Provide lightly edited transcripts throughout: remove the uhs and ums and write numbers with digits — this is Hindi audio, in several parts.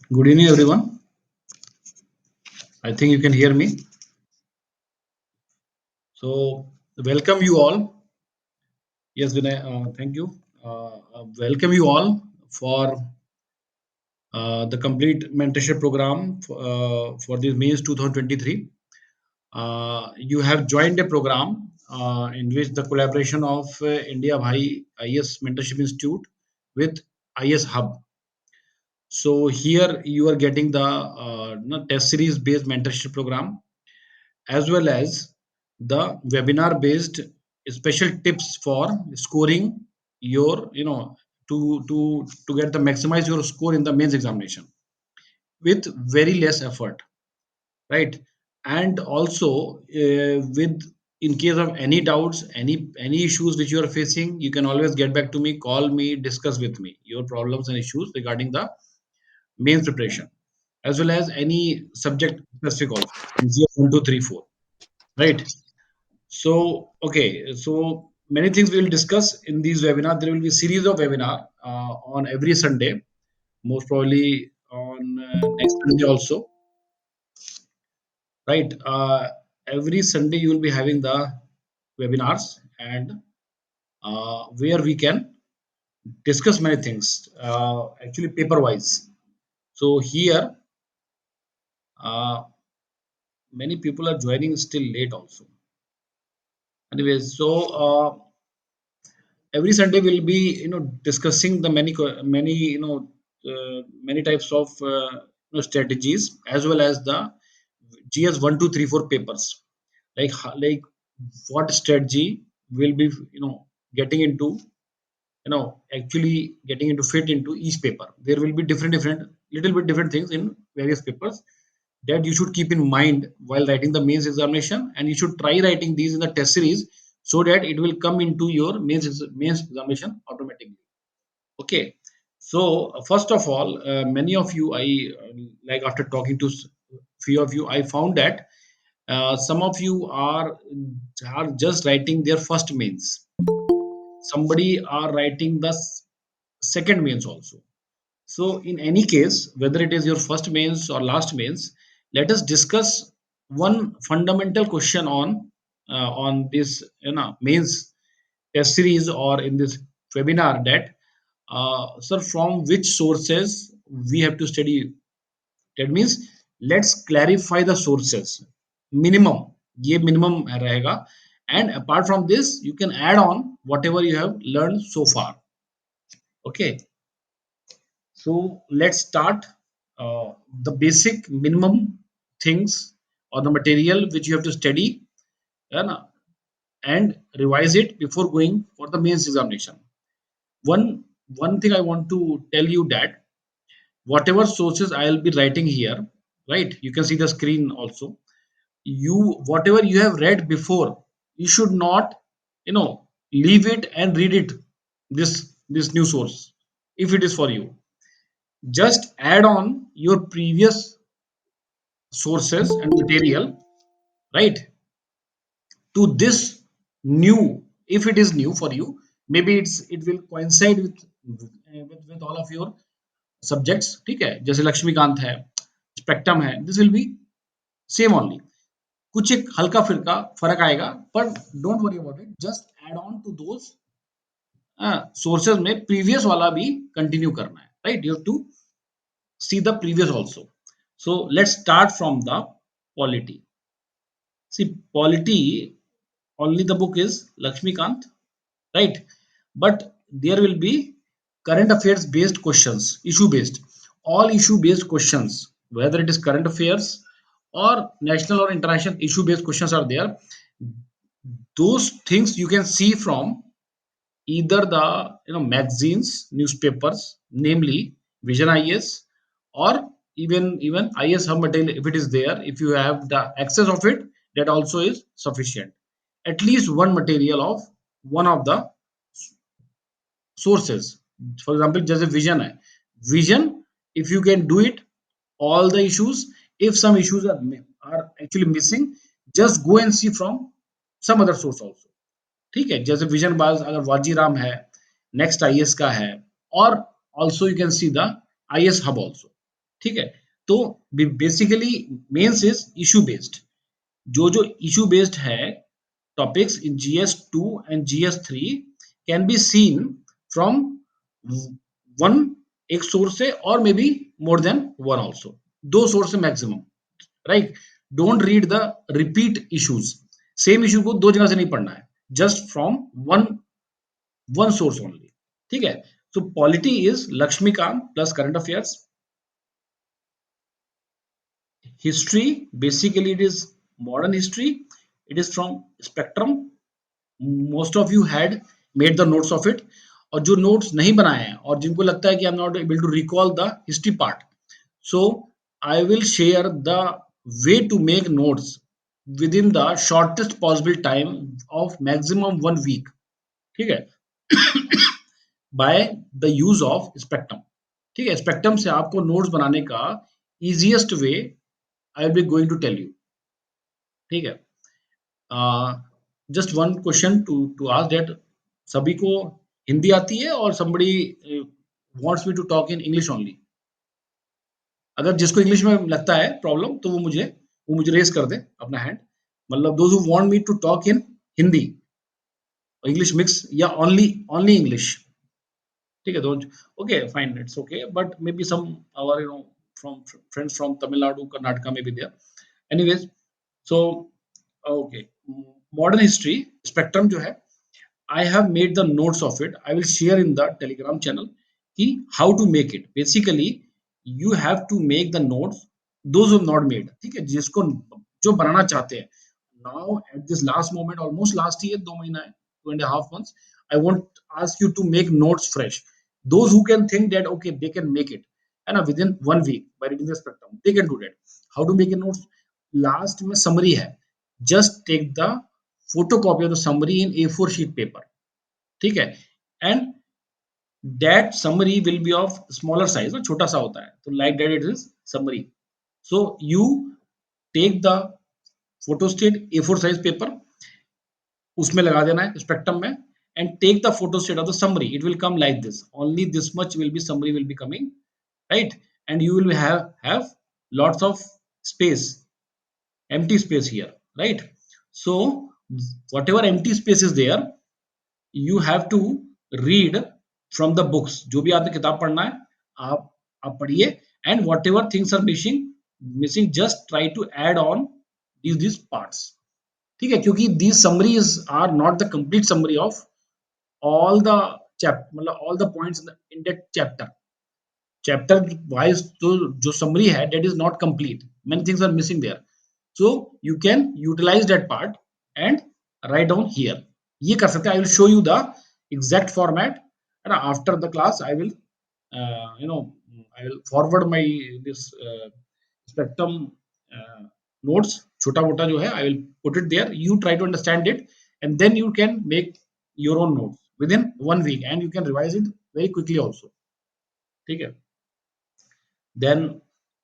Good evening, everyone. I think you can hear me. So, welcome you all. Yes, Vinay, thank you. Welcome you all for the complete mentorship program for this May 2023. You have joined a program in which the collaboration of India Bhai IS Mentorship Institute with IS Hub. So, here you are getting the test series based mentorship program as well as the webinar based special tips for scoring your to get the maximize your score in the mains examination with very less effort, right? And also with in case of any doubts, any issues which you are facing, you can always get back to me, call me, discuss with me your problems and issues regarding the mains preparation as well as any subject specific also in GS 1 2 3 4, right? So, okay, so many things we will discuss in these webinar. There will be series of webinar on every Sunday, most probably on next Sunday also, right? Every Sunday you will be having the webinars and where we can discuss many things, actually paper wise. So here, uh, many people are joining still late also. Anyways, so every Sunday we'll be discussing the many many types of strategies as well as the GS 1 2 3 4 papers, like what strategy will be getting into actually getting into fit into each paper. There will be different little bit different things in various papers that you should keep in mind while writing the mains examination, and you should try writing these in the test series so that it will come into your mains examination automatically. Okay, so first of all, many of you, I like after talking to few of you, I found that some of you are just writing their first mains. Somebody are writing the second mains also. So, in any case, whether it is your first mains or last mains, let us discuss one fundamental question on this mains test series or in this webinar, that sir, from which sources we have to study. That means let's clarify the sources. Minimum, ये minimum रहेगा. And apart from this, you can add on whatever you have learned so far. Okay. So let's start the basic minimum things or the material which you have to study, है ना, and revise it before going for the mains examination. One one thing I want to tell you that whatever sources I'll be writing here, right? You can see the screen also. You whatever you have read before, you should not, leave it and read it. This new source, if it is for you, just add on your previous sources and material, right, to this new. If it is new for you, maybe it will coincide with all of your subjects, ठीक है, जैसे लक्ष्मीकांत है, स्पेक्ट्रम है, this will be same only. कुछ एक हल्का फिरका फर्क आएगा, पर don't worry about it, just add on to those sources में प्रीवियस वाला भी कंटिन्यू करना है, right? You have to see the previous also. So let's start from the polity. See, polity, only the book is Lakshmikant, right? But there will be current affairs based questions, issue based. All issue based questions, whether it is current affairs or national or international issue based questions are there. Those things you can see from either the magazines, newspapers, namely Vision IS, or even IS Hub material. If it is there, if you have the access of it, that also is sufficient. At least one material of one of the sources. For example, जैसे vision है, vision, if you can do it, all the issues, if some issues are actually missing, just go and see from some other source also. ठीक है, जैसे विजन बाज अगर वाजीराम है, नेक्स्ट आईएएस का है, और also you can see the IAS hub also. ठीक है। तो basically mains is issue based, जो जो इशू बेस्ड है topics in GS 2 and GS 3 can be seen from one, एक सोर्स से, और maybe more than one also, दो सोर्स से maximum, right. Don't read the repeat issues, same issue को दो जगह से नहीं पढ़ना है, just from one one source only, ठीक है। So polity is Laxmikanth plus current affairs. History, basically it is modern history. It is from Spectrum. Most of you had made the notes of it. और जो notes नहीं बनाए हैं और जिनको लगता है कि I'm not able to recall the history part, so I will share the way to make notes within the shortest possible time of maximum 1 week, ठीक है, by the use of Spectrum, ठीक है। स्पेक्ट्रम से आपको नोट्स बनाने का easiest way I will be going to tell you, ठीक है। Just one question to ask that, सभी को हिंदी आती है और somebody wants me to talk in English only? अगर जिसको इंग्लिश में लगता है प्रॉब्लम तो वो मुझे रेस कर दे अपना हैंड, मतलब those who want me to talk in Hindi, English mix, या ओनली ओनली इंग्लिश, ठीक है। तो okay fine, it's okay, but maybe some our from friends from Tamil Nadu Karnataka में भी there, anyways. So okay, modern history Spectrum जो है, I have made the notes of it. I will share in the Telegram channel कि how to make it. Basically, you have to make the notes. Those who have not made, ठीक है, जिसको जो बनाना चाहते हैं, now at this last moment, almost last year, 2 महीना है, 2.5 months, I won't ask you to make notes fresh. Those who can think that okay, they can make it, है ना, within 1 week by reading the spectrum, they can do that. How to make a notes? Last में summary है. Just take the photocopy of the summary in A4 sheet paper, ठीक है, and that summary will be of smaller size, ना छोटा सा होता है, तो like that it is summary. So you take the photostat A4 size paper, उसमें लगा देना है स्पेक्ट्रम में, and take the photostat of the summary, it will come like this, only this much will be summary will be coming, right, and you will have lots of space, empty space here, right? So whatever empty space is there, you have to read from the books, जो भी आपने किताब पढ़ना है, आप पढ़िए, and whatever things are missing just try to add on these parts, ठीक है, क्योंकि these summaries are not the complete summary of all the मतलब all the points in that chapter wise, जो summary है that is not complete, many things are missing there, so you can utilize that part and write down here, ये कर सकते हैं। I will show you the exact format, and after the class I will you know I will forward my this spectrum uh, notes, छोटा मोटा जो है, I will put it there, you try to understand it, and then you can make your own notes within 1 week, and you can revise it very quickly also, ठीक है। Then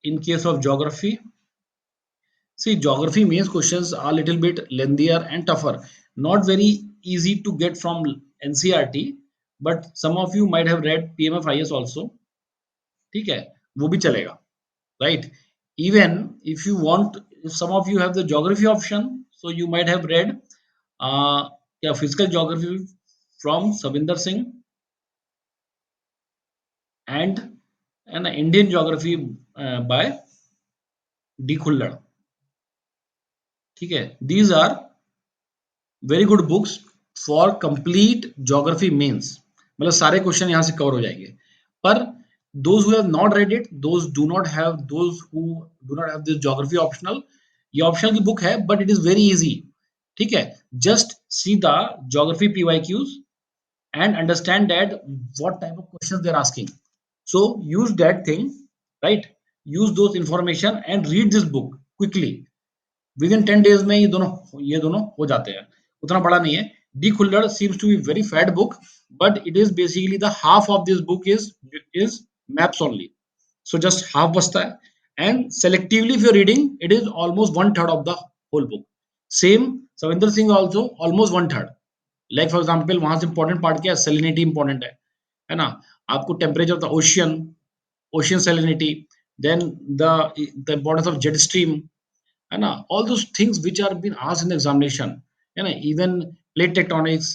in case of geography, see geography means questions are little bit lengthier and tougher, not very easy to get from NCERT, but some of you might have read PMFIS also, ठीक है, वो भी चलेगा, right? Even if you want, if some of you have the geography option, so you might have read क्या physical geography from Savinder Singh, and an Indian geography by D Khullad, ठीक है। These are very good books for complete geography mains, मतलब सारे क्वेश्चन यहाँ से कवर हो जाएंगे, पर those who have not read it, those who do not have this geography optional, ये ऑप्शनल की बुक है but it is very easy, ठीक है। Just see the geography PYQs and understand that what type of questions they're asking, so use that thing, right, use those information and read this book quickly, with in 10 days में ये दोनों हो जाते हैं, उतना बड़ा नहीं है। D Khullar seems to be very fat book, but it is basically the half of this book is maps only, so just half बचता है, and selectively if you reading it is almost 1/3 of the whole book. Same Savinder Singh also almost 1/3, like for example वहां से इंपॉर्टेंट पार्ट क्या है, सेलिनिटी इंपॉर्टेंट है ना, आपको temperature of the ocean, ocean salinity, then the importance of jet stream, है ना, all those things which are being asked in the examination, है ना, even plate tectonics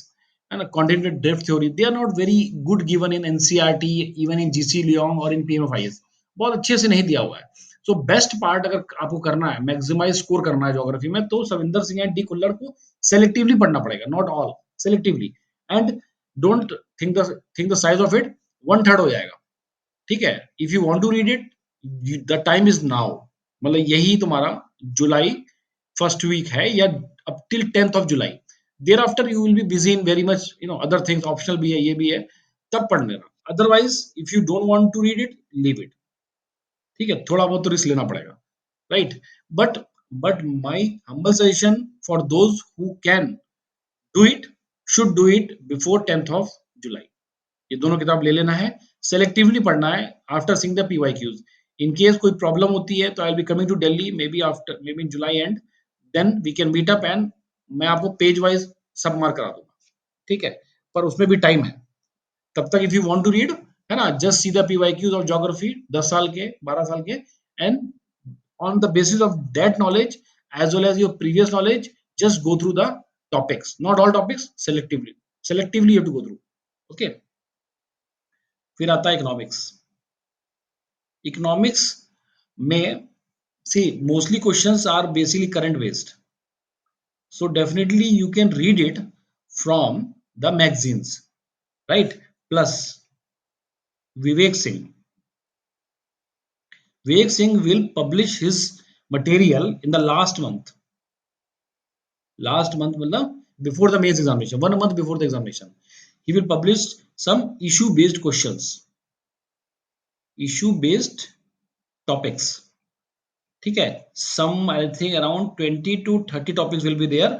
and continental drift theory, they are not very good given in NCERT, even in GC Leong or in PMFIS, बहुत अच्छे से नहीं दिया हुआ है. सो बेस्ट पार्ट अगर आपको करना है, मैक्सिमाइज स्कोर करना है ज्योग्राफी में, तो सविंदर सिंह एंड डी कुल्लर को सेलेक्टिवली पढ़ना पड़ेगा, not all, selectively. And don't think the size of it, one third हो जाएगा, ठीक है. If you want to read it, the time is now, मतलब यही तुम्हारा जुलाई फर्स्ट वीक है, या up till 10th of July. Thereafter you will be busy in very much, other things, optional भी है, ये भी है, तब पढ़ लेना. Otherwise if you don't want to read it, leave it, ठीक है. थोड़ा बहुत तो रिस्क लेना पड़ेगा, right. But but my humble suggestion for those who can do it, should do it before 10th of July. ये दोनों किताब ले लेना है, सेलेक्टिवली पढ़ना है, after seeing the PYQs. In case कोई प्रॉब्लम होती है तो I will be coming to Delhi, maybe after, maybe in July end, then we can meet up and मैं आपको पेज वाइज सब मार्क करा दूंगा, ठीक है. पर उसमें भी टाइम है, तब तक if you want to read, है ना, just see the PYQs of geography 10 साल के, 12 साल के, and on the basis of that knowledge as well as your previous knowledge, just go through the topics, not all topics, selectively you have to go through. Okay. फिर आता है इकोनॉमिक्स. इकोनॉमिक्स में see mostly questions are basically current based, so definitely you can read it from the magazines, right. Plus vivek singh vivek singh will publish his material in the last month मतलब before the mains examination, 1 month before the examination, he will publish some issue based questions, issue based topics, ठीक है. Some I think around 20 to 30 topics will be there,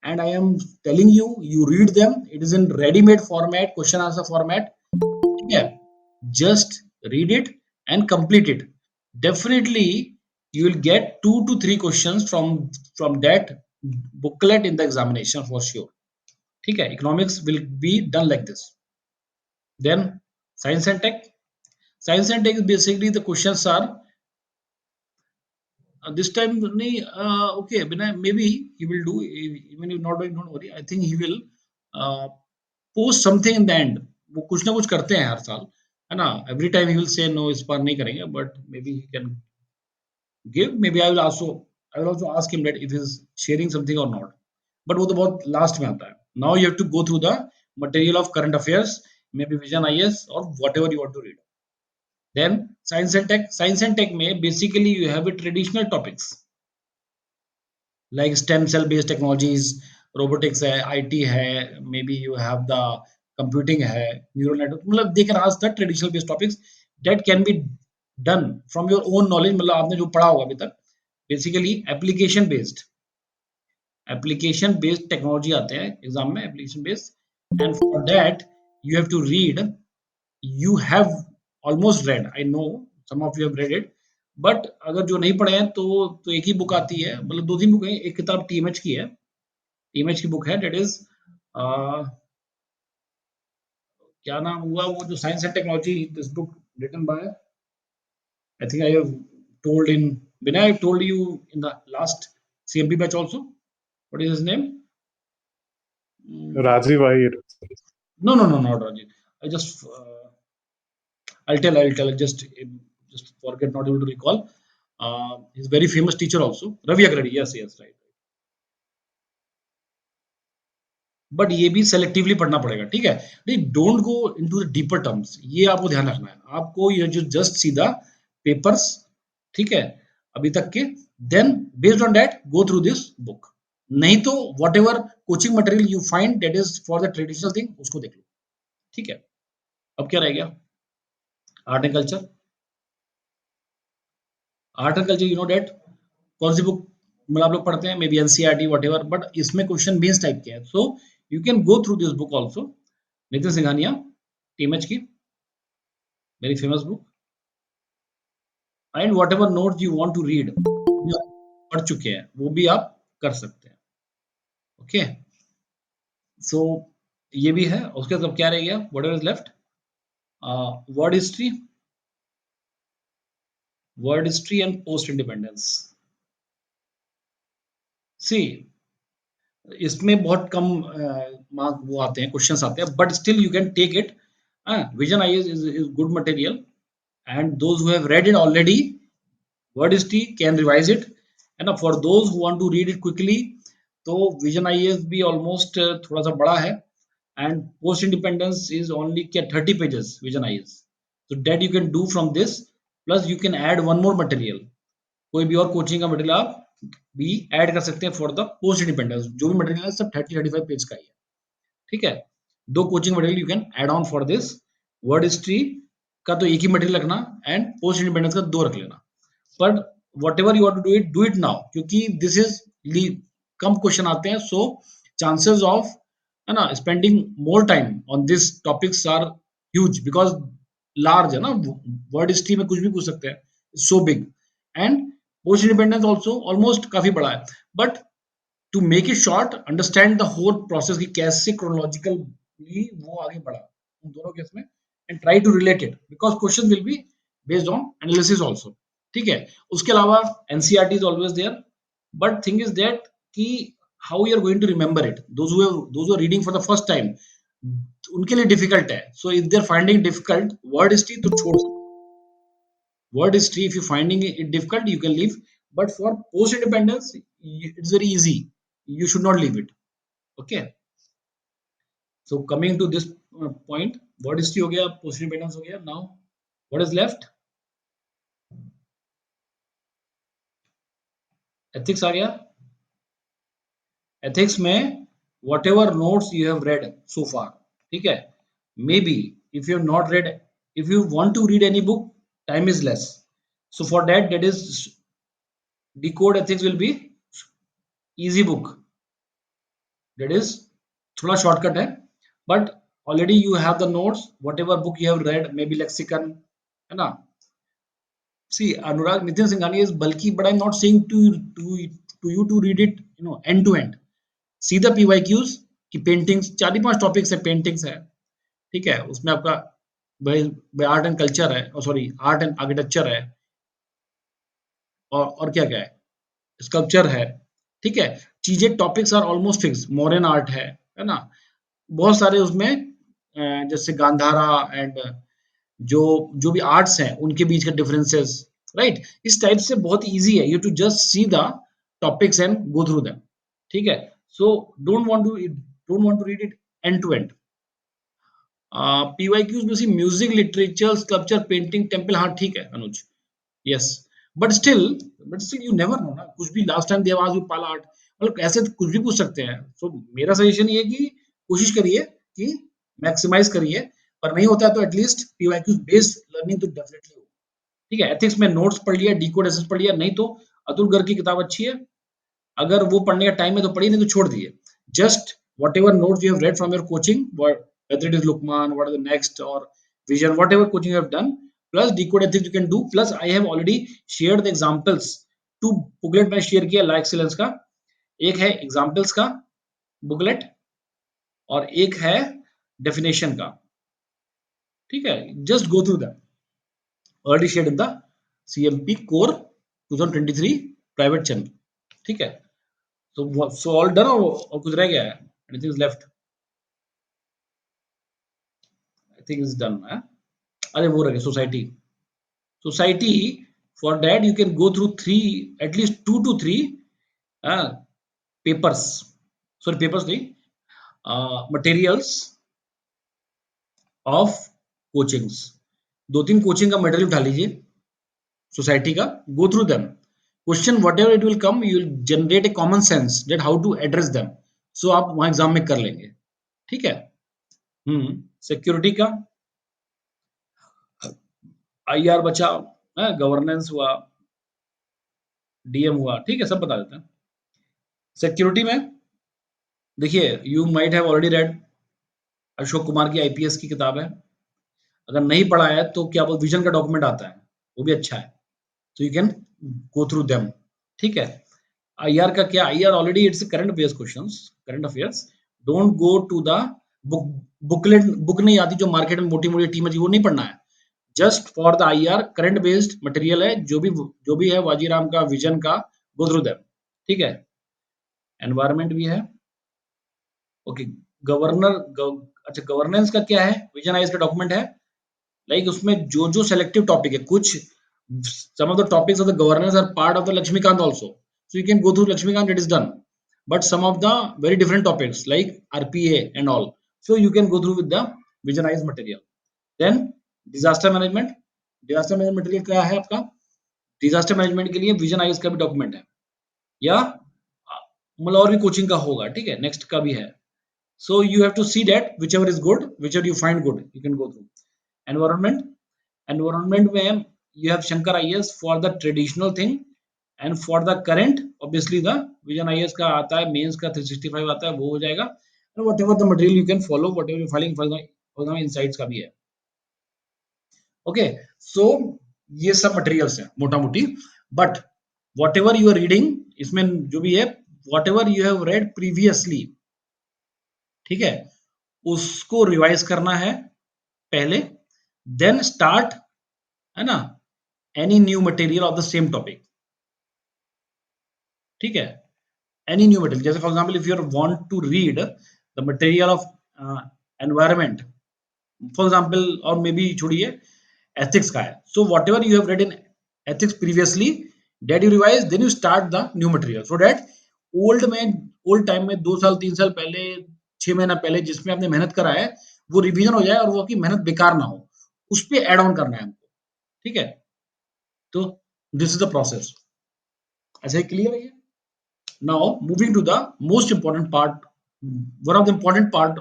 and I am telling you, you read them, it is in ready made format, question answer format, ठीक है. Just read it and complete it. Definitely you will get 2 to 3 questions from that booklet in the examination for sure, ठीक है. Economics will be done like this. Then science and tech. Science and tech is basically the questions are this time nahi, okay, maybe he will do, even if not doing, don't worry. I think he will uh, post something in the end. वो कुछ ना कुछ करते हैं हर साल, है ना. Every time he will say no, इस बार नहीं करेंगे, but maybe he can give. Maybe I will also ask him that if he is sharing something or not. But वो तो बहुत लास्ट में आता है. Now you have to go through the material of current affairs, maybe Vision IS or whatever you want to read. Then science and tech में basically you have a traditional topics like stem cell based technologies, robotics है, IT है, maybe you have the computing है, neural network, मतलब they can ask the traditional based topics that can be done from your own knowledge, मतलब आपने जो पढ़ा होगा अभी तक. Basically application based technology आते हैं एग्जाम में, application based, and for that you have to read, you have almost read, I know some of you have read it, but अगर जो नहीं पढ़े हैं तो एक ही बुक आती है, मतलब 2-3 बुक है. एक किताब टीएमएच की है, टीएमएच की बुक है, डेट इज क्या नाम हुआ वो, जो science and technology, this book written by, I think I have told in, बिना I told you in the last CMP batch also. What is his name? Rajiv Ahir. No, not Rajit. I just I'll tell. Just forget, not able to recall. He's very famous teacher also. Ravi Agradi. Yes, right. But ये भी सेलेक्टिवली पढ़ना पड़ेगा, ठीक है. नहीं, don't go into the deeper terms, ये आपको ध्यान रखना है. आपको ये जो जस्ट सीधा पेपर्स, ठीक है, अभी तक के, then based on that go through this book. नहीं तो whatever coaching material you find that is for the traditional thing, उसको देख लो, ठीक है. अब क्या रह गया? Art and culture. Art and culture, you know that कौन सी बुक मतलब आप लोग पढ़ते हैं, maybe NCERT whatever, but इसमें क्वेश्चन बेस टाइप के हैं, so you can go through this book also. Nitin Singhania, TMH की very famous book, and whatever not you want to read, पढ़ चुके हैं, वो भी आप कर सकते हैं. ओके, सो ये भी है. उसके बाद क्या रह गया? Whatever is left, world history. World history and post independence. See, इसमें बहुत कम मार्क वो आते हैं, क्वेश्चंस आते हैं, but still you can take it. Vision I is good material, and those who have read it already world history can revise it, है ना। For those who want to read it quickly, तो विजन आईएएस भी ऑलमोस्ट थोड़ा सा बड़ा है, and post independence is only क्या 30 pages Vision IAS, so that you can do from this, plus you can add one more material, कोई भी और कोचिंग का मटेरियल आप भी ऐड कर सकते हैं फॉर द पोस्ट इंडिपेंडेंस। जो भी मटेरियल है सब 30-35 पेज का ही है, ठीक है। दो coaching material you can add on for this. World history का तो एक ही मटेरियल रखना, एंड पोस्ट इंडिपेंडेंस का दो रख लेना। But whatever you want to do it now, क्योंकि दिस इज कम क्वेश्चन आते हैं, सो चांसेस ऑफ, है ना, spending more time on this topics are huge, because large है ना, वर्ड हिस्ट्री में कुछ भी पूछ सकते हैं, so big, and post independence also almost काफी बड़ा है। But to make it short, understand the whole process की कैसे क्रोनोलॉजिकली वो आगे बढ़ा उन दोनों केस में, and try to relate it, because question will be based on analysis also, ठीक है। उसके अलावा NCERT is always there, but thing is that कि how you are going to remember it, those who are reading for the first time, उनके लिए डिफिकल्ट है। So if they are finding difficult world history, तो छोड़, word history, if you're finding it difficult, you can leave, but for post independence it's very easy, you should not leave it, okay। So coming to this point, word history हो गया, post independence हो गया, now what is left? Ethics आ गया। ethics में whatever notes you have read so far, ठीक है, maybe if you have not read, if you want to read any book, time is less, so for that, that is decode ethics will be easy book, that is थोड़ा शॉर्टकट है, but already you have the notes, whatever book you have read, maybe Lexicon, है ना। See, Anurag Nitin Singhania is bulky, but I am not saying to you to read it, you know, end to end. See the PYQs की पेंटिंग्स, 4 5 टॉपिक्स है, पेंटिंग्स है, ठीक है, उसमें आपका भाई आर्ट एंड कल्चर है, सॉरी आर्ट एंड आर्किटेक्चर है, और क्या क्या है, स्कल्पचर है, ठीक है। चीजें topics are almost fix, modern art है ना, बहुत सारे उसमें जैसे गांधारा एंड जो जो भी आर्ट्स हैं उनके बीच के डिफरेंसेस, राइट, इस टाइप से बहुत इजी है, you to just see the topics and go through them, ठीक है। So don't want to read it end to end. PYQs में see music, literature, sculpture, painting, temple, हाँ ठीक है Anuj, yes, but still but still you never know ना, कुछ भी last time there was you Pala art, मतलब ऐसे तो कुछ भी पूछ सकते हैं। सो मेरा सजेशन ये है कि कोशिश करिए कि मैक्सिमाइज करिए, पर नहीं होता है तो एटलीस्ट पीवाईक्यूज बेस्ड लर्निंग तो डेफिनेटली हो, ठीक है। एथिक्स में नोट्स पढ़ लिया, डीकोड एसेस पढ़ लिया, नहीं तो अतुल गर्ग की किताब अच्छी है, अगर वो पढ़ने का टाइम है तो पढ़िए, नहीं तो छोड़ दिए। Just what ever notes you have red from your coaching, whether it is Lukman, what are the next, or Vision, whatever coaching you have done, plus decode ethics you can do, plus I have already shared the examples, 2 booklet मैंने शेयर किया ला एक्सीलेंस का, एक है एग्जाम्पल्स का बुकलेट, और एक है डेफिनेशन का, ठीक है। Just go through that, already shared in the CMP core 2023 private channel, ठीक है। so all done, और कुछ रह गया है, anything is left? I think is done, है? अरे वो रह गया society, for that you can go through 3, at least 2 to 3 uh, papers, sorry papers नहीं, materials of coachings, 2 3 कोचिंग का मटेरियल उठा लीजिए सोसाइटी का, go through them, question whatever it will come, you will generate a common sense that how to address them, so आप वहां एग्जाम में कर लेंगे, ठीक है। सिक्योरिटी का आईआर बचा, गवर्नेंस हुआ, डीएम हुआ, ठीक है, सब बता देते हैं। सिक्योरिटी में देखिए, you might have already red Ashok Kumar की आईपीएस की किताब है, अगर नहीं पढ़ा है तो क्या वो विजन का डॉक्यूमेंट आता है, वो भी अच्छा है, तो you can go through them, ठीक है। आईआर का क्या, IR already it's current affairs questions, current affairs, don't go to the book, booklet book नहीं आती जो मार्केट में मोटी मोटी टीम है, वो नहीं पढ़ना है, just for the IR current based material है, जो भी है वाजीराम का विजन का, गो थ्रू दैम। ठीक है, एनवायरमेंट भी है। ओके, अच्छा गवर्नेंस का क्या है, विजन आईएस का डॉक्यूमेंट है, लाइक उसमें जो जो सेलेक्टिव टॉपिक है, कुछ some of the topics of the governance are part of the Lakshmikant also, so you can go through Lakshmikant, it is done, but some of the very different topics like RPA and all, so you can go through with the visionized material. Then disaster management, disaster management material क्या है आपका, disaster management के लिए विजन आईएस का भी डॉक्यूमेंट है, या मतलब और भी कोचिंग का होगा, ठीक है, नेक्स्ट का भी है। So you have to see that whichever is good, whichever you find good, you can go through. Environment, environment में you have Shankar IAS for the traditional thing, and for the current obviously the Vision IAS का आता है, मेंस का 365 आता है, वो हो जाएगा, and whatever the material you can follow, whatever you filing for the insights का भी है। ओके, सो ये सब मटेरियल्स हैं मोटा मोटी, but whatever you are reading, इसमें जो भी है whatever you have read previously, ठीक है, उसको रिवाइज करना है पहले, देन स्टार्ट, है ना, any new material of the same topic. ठीक है, एनी न्यू मटेरियल, जैसे for example if you want to read the material of environment, for example, और मे बी छोड़िए, एथिक्स का है, so whatever you have read in ethics previously, that you revise, then you start the new material, so that old time में 2 साल 3 साल पहले, 6 महीना पहले जिसमें आपने मेहनत करा है, वो रिवीजन हो जाए और वो आपकी मेहनत बेकार ना हो, उस पर एड ऑन करना है हमको। ठीक है, तो दिस इज द प्रोसेस, ऐसे क्लियर है ये। Now, moving to the most important part, one of the important part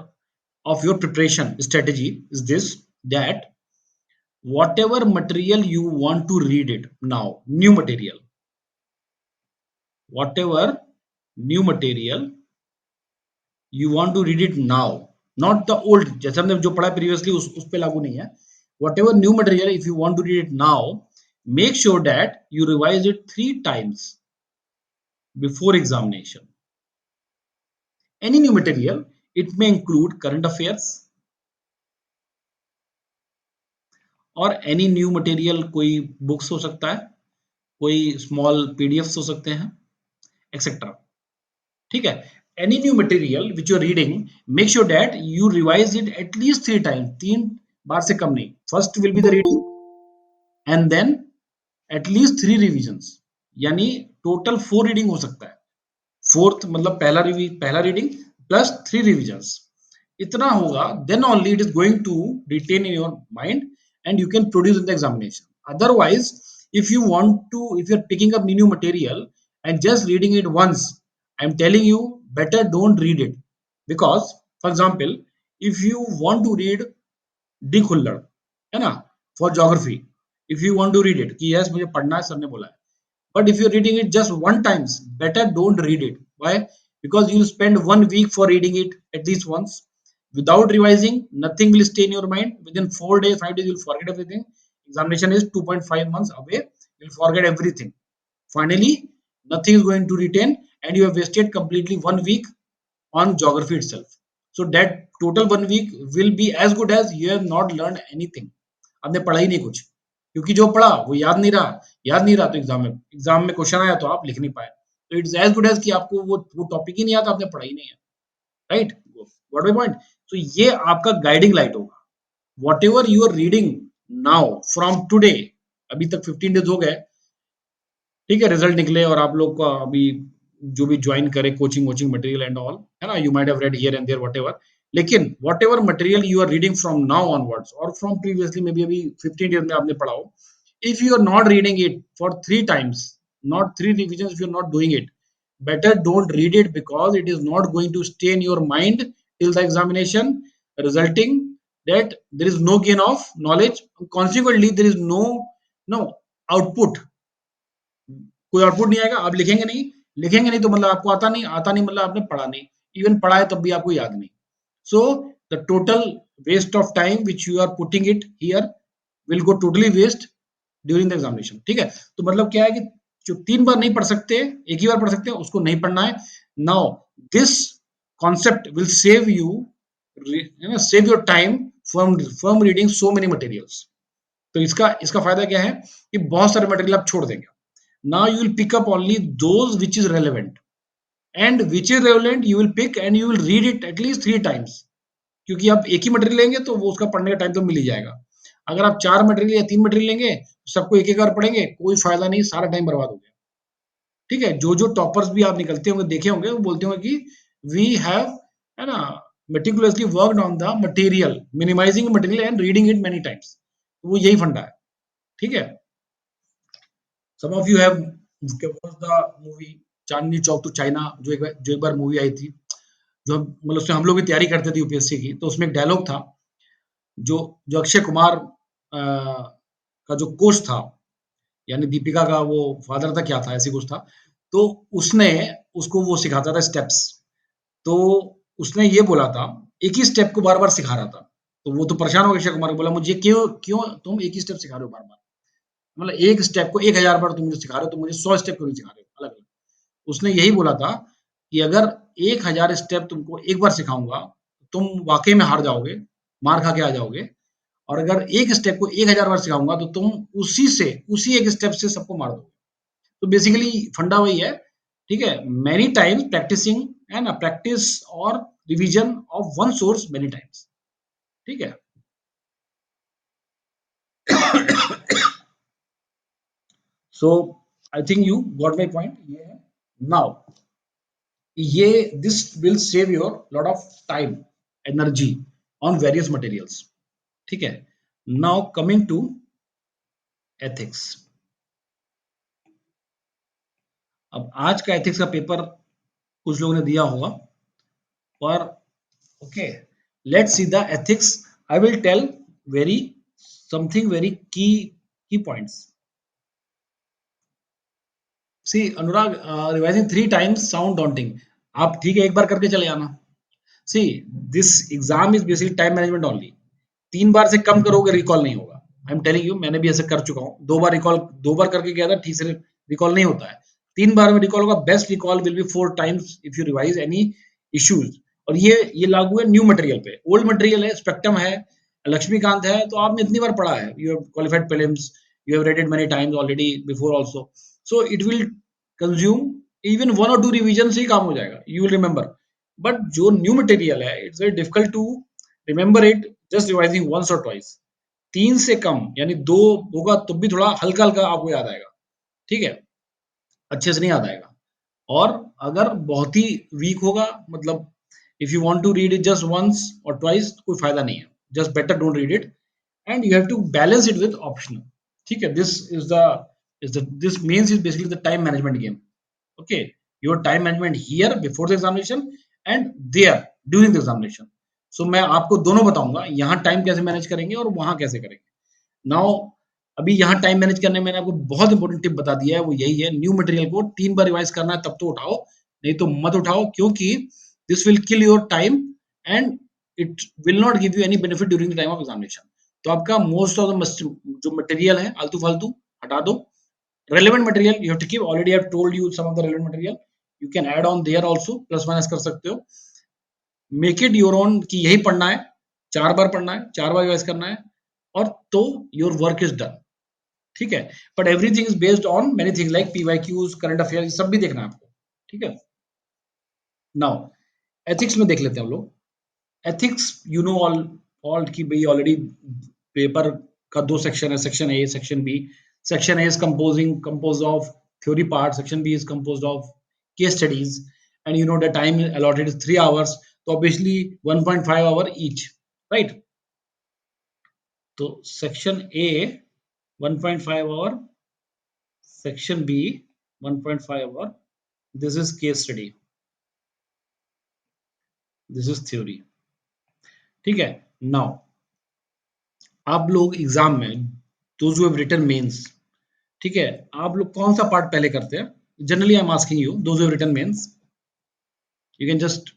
of your preparation strategy is this, that whatever material you want to read it now, new material, whatever new material you want to read it now, not the old, जैसे हमने जो पढ़ा previously उस पे लागू नहीं है, whatever new material if you want to read it now, make sure that you revise it 3 times before examination. Any new material, it may include current affairs, और एनी न्यू मटेरियल, कोई बुक्स हो सकता है, कोई स्मॉल पीडीएफ्स हो सकते हैं, एक्सेट्रा। ठीक है, any new material which you are reading, make sure that you revise it at least 3 times, 3 बार से कम नहीं। First will be the reading, and then at least 3 revisions, यानी टोटल 4 रीडिंग हो सकता है। फोर्थ मतलब पहला रीडिंग प्लस 3 रिविजन्स, इतना होगा, then only it is going to retain in your mind and you can produce in the examination. Otherwise, if you are picking up new material and just reading it once, I'm telling you, better don't read it, because for example, if you want to read D Khullar, है ना, for geography, if you want to read it कि यस मुझे पढ़ना है, सर ने बोला है, but if you're reading it just 1 times, better don't read it. Why? Because you'll spend 1 week for reading it at least once. Without revising, nothing will stay in your mind. Within 4 days, 5 days, you'll forget everything. Examination is 2.5 months away. You'll forget everything. Finally, nothing is going to retain, and you have wasted completely 1 week on geography itself. So that total 1 week will be as good as you have not learned anything. आपने पढ़ा ही नहीं कुछ, क्योंकि जो पढ़ा वो याद नहीं रहा तो एग्जाम में क्वेश्चन आया तो आप लिख नहीं पाए, तो इट्स एज गुड एज कि आपको वो टॉपिक ही नहीं आता, आपने पढ़ा ही नहीं है, राइट, व्हाट माय पॉइंट। तो ये आपका गाइडिंग लाइट होगा, whatever you are reading now from today, अभी तक 15 डेज हो गए, ठीक है, रिजल्ट निकले और आप लोग का अभी जो भी ज्वाइन करे कोचिंग वोचिंग मटेरियल एंड ऑल, है ना, you might have read here and there whatever, लेकिन whatever material you are reading from now onwards और फ्रॉम प्रीवियसली मे बी अभी 15 डेज में आपने पढ़ा हो, if you are not reading it for 3 times, not 3 revisions, if you're not doing it, better don't read it, because it is not going to stay in your mind till the examination, resulting that there is no gain of knowledge, consequently there is no output, कोई आउटपुट नहीं आएगा, आप लिखेंगे नहीं तो मतलब आपको आता नहीं मतलब आपने पढ़ा नहीं, इवन पढ़ा है तब भी आपको याद नहीं, so the total waste of time which you are putting it here will go totally waste during the examination. ठीक है, तो मतलब क्या है कि जो 3 बार नहीं पढ़ सकते, एक ही बार पढ़ सकते हैं, उसको नहीं पढ़ना है। Now this concept will save you, save your time from reading so many materials. तो इसका इसका फायदा क्या है कि बहुत सारे मटेरियल आप छोड़ देंगे. Now you will pick up only those which is relevant, and which is relevant you will pick and you will read it at least 3 times. क्योंकि आप एक ही मटेरियल लेंगे तो वो उसका पढ़ने का टाइम तो मिल ही जाएगा. अगर आप 4 मटेरियल या 3 मटेरियल लेंगे, सबको एक एक बार पढ़ेंगे, कोई फायदा नहीं, सारा टाइम बर्बाद हो गया. ठीक है, जो जो टॉपर्स भी आप निकलते होंगे देखे होंगे वो बोलते होंगे कि वी हैव, है ना, meticulously worked on the material, minimizing material and reading it many times. वो यही फंडा है. ठीक है. Some of you have watched the movie Chandni Chowk to China, जो एक बार मूवी आई थी, जो मतलब उसमें हम लोग भी तैयारी करते थे यूपीएससी की, तो उसमें एक डायलॉग था, जो जो अक्षय कुमार का जो कोच था, यानी दीपिका का वो फादर था, क्या था, ऐसी कुछ था. तो उसने उसको वो सिखाता था स्टेप्स. तो उसने ये बोला था, एक ही स्टेप को बार बार सिखा रहा था. तो वो तो परेशान हो गया अक्षय कुमार को, बोला मुझे क्यों क्यों तुम एक ही स्टेप सिखा रहे हो बार बार, मतलब एक स्टेप को 1000 बार तुम मुझे सिखा रहे हो, तुम मुझे 100 स्टेप क्यों नहीं सिखा रहे हो अलग अलग. उसने यही बोला था कि अगर 1000 स्टेप तुमको एक बार सिखाऊंगा, तुम वाकई में हार जाओगे, मार खा के आ जाओगे. और अगर एक स्टेप को 1000 बार सिखाऊंगा तो तुम उसी एक स्टेप से सबको मार दोगे. तो बेसिकली फंडा वही है. ठीक है, मेनी टाइम्स प्रैक्टिसिंग, है ना, प्रैक्टिस और revision of one source many times. ठीक है. So I think you got my point. ये है. नाउ ये this will save your lot of time, energy on various materials. ठीक है. Now coming to ethics. अब आज का एथिक्स का पेपर कुछ लोगों ने दिया होगा, पर okay, let's see the ethics. I will tell very something very key points. See Anurag, revising 3 times sound daunting. आप ठीक है एक बार करके चले आना. See, this exam is basically time management only. 3 बार से कम करोगे रिकॉल नहीं होगा. आई एम टेलिंग यू, मैंने भी ऐसे कर चुका हूँ. 2 बार रिकॉल, 2 बार करके गया था, ठीक से रिकॉल नहीं होता है. 3 बार में रिकॉल होगा. Best recall will be 4 times if you revise any issues. और ये लागू है न्यू मटेरियल पे. ओल्ड मटेरियल है, स्पेक्ट्रम है, लक्ष्मीकांत है, तो आपने इतनी बार पढ़ा है, you have qualified prelims, you have read it many times already before also. So it will consume even 1 और 2 रिवीजन से ही काम हो जाएगा, यू विल रिमेंबर. बट जो न्यू मटेरियल है, it's very difficult to remember it just revising once or twice. 3 से कम यानी 2 होगा तो भी थोड़ा हल्का हल्का आपको याद आएगा. ठीक है, अच्छे से नहीं याद आएगा. और अगर बहुत ही वीक होगा, मतलब if you want to read it just once or twice, कोई फायदा नहीं है. Just better don't read it, and you have to balance it with optional. ठीक है, this this means is basically the time management game. okay, your time management here before the examination and there during the examination. So मैं आपको दोनों बताऊंगा, यहाँ टाइम कैसे मैनेज करेंगे और वहां कैसे करेंगे. नाउ अभी यहाँ टाइम मैनेज करने में मैंने आपको बहुत इंपॉर्टेंट टिप बता दिया है, वो यही है, न्यू मटेरियल को 3 बार रिवाइज करना है तब तो उठाओ, नहीं तो मत उठाओ, क्योंकि this will kill your time and it will not give you any benefit during the time of examination. तो आपका मोस्ट ऑफ द जो मटेरियल है आलतू फालतू हटा दो. relevant material you have to keep. Already I have told you some of the relevant material, you can add on there also, plus minus कर सकते हो. मेक इट योर ओन कि यही पढ़ना है, 4 बार पढ़ना है, 4 बार रिवाइज करना है, और तो योर वर्क इज डन. ठीक है. But everything is based on many thing like PYQs, current affair, सब भी देखना है आपको. ठीक है. नाउ एथिक्स में देख लेते हैं हम लोग. एथिक्स यू नो ऑल की भाई ऑलरेडी पेपर का 2 सेक्शन है, section A, section B. Section A is compose of theory part, section B is compose of case studies, and you know the time allotted is 3 hours, तो ऑब्वियसली 1.5 आवर ईच, राइट. तो section A 1.5 hour, section B 1.5 hour. This is case study, this is theory. ठीक है. नाउ आप लोग एग्जाम में, those who have written mains, ठीक है, आप लोग कौन सा पार्ट पहले करते हैं? Generally I am asking you, those who have written mains, you can just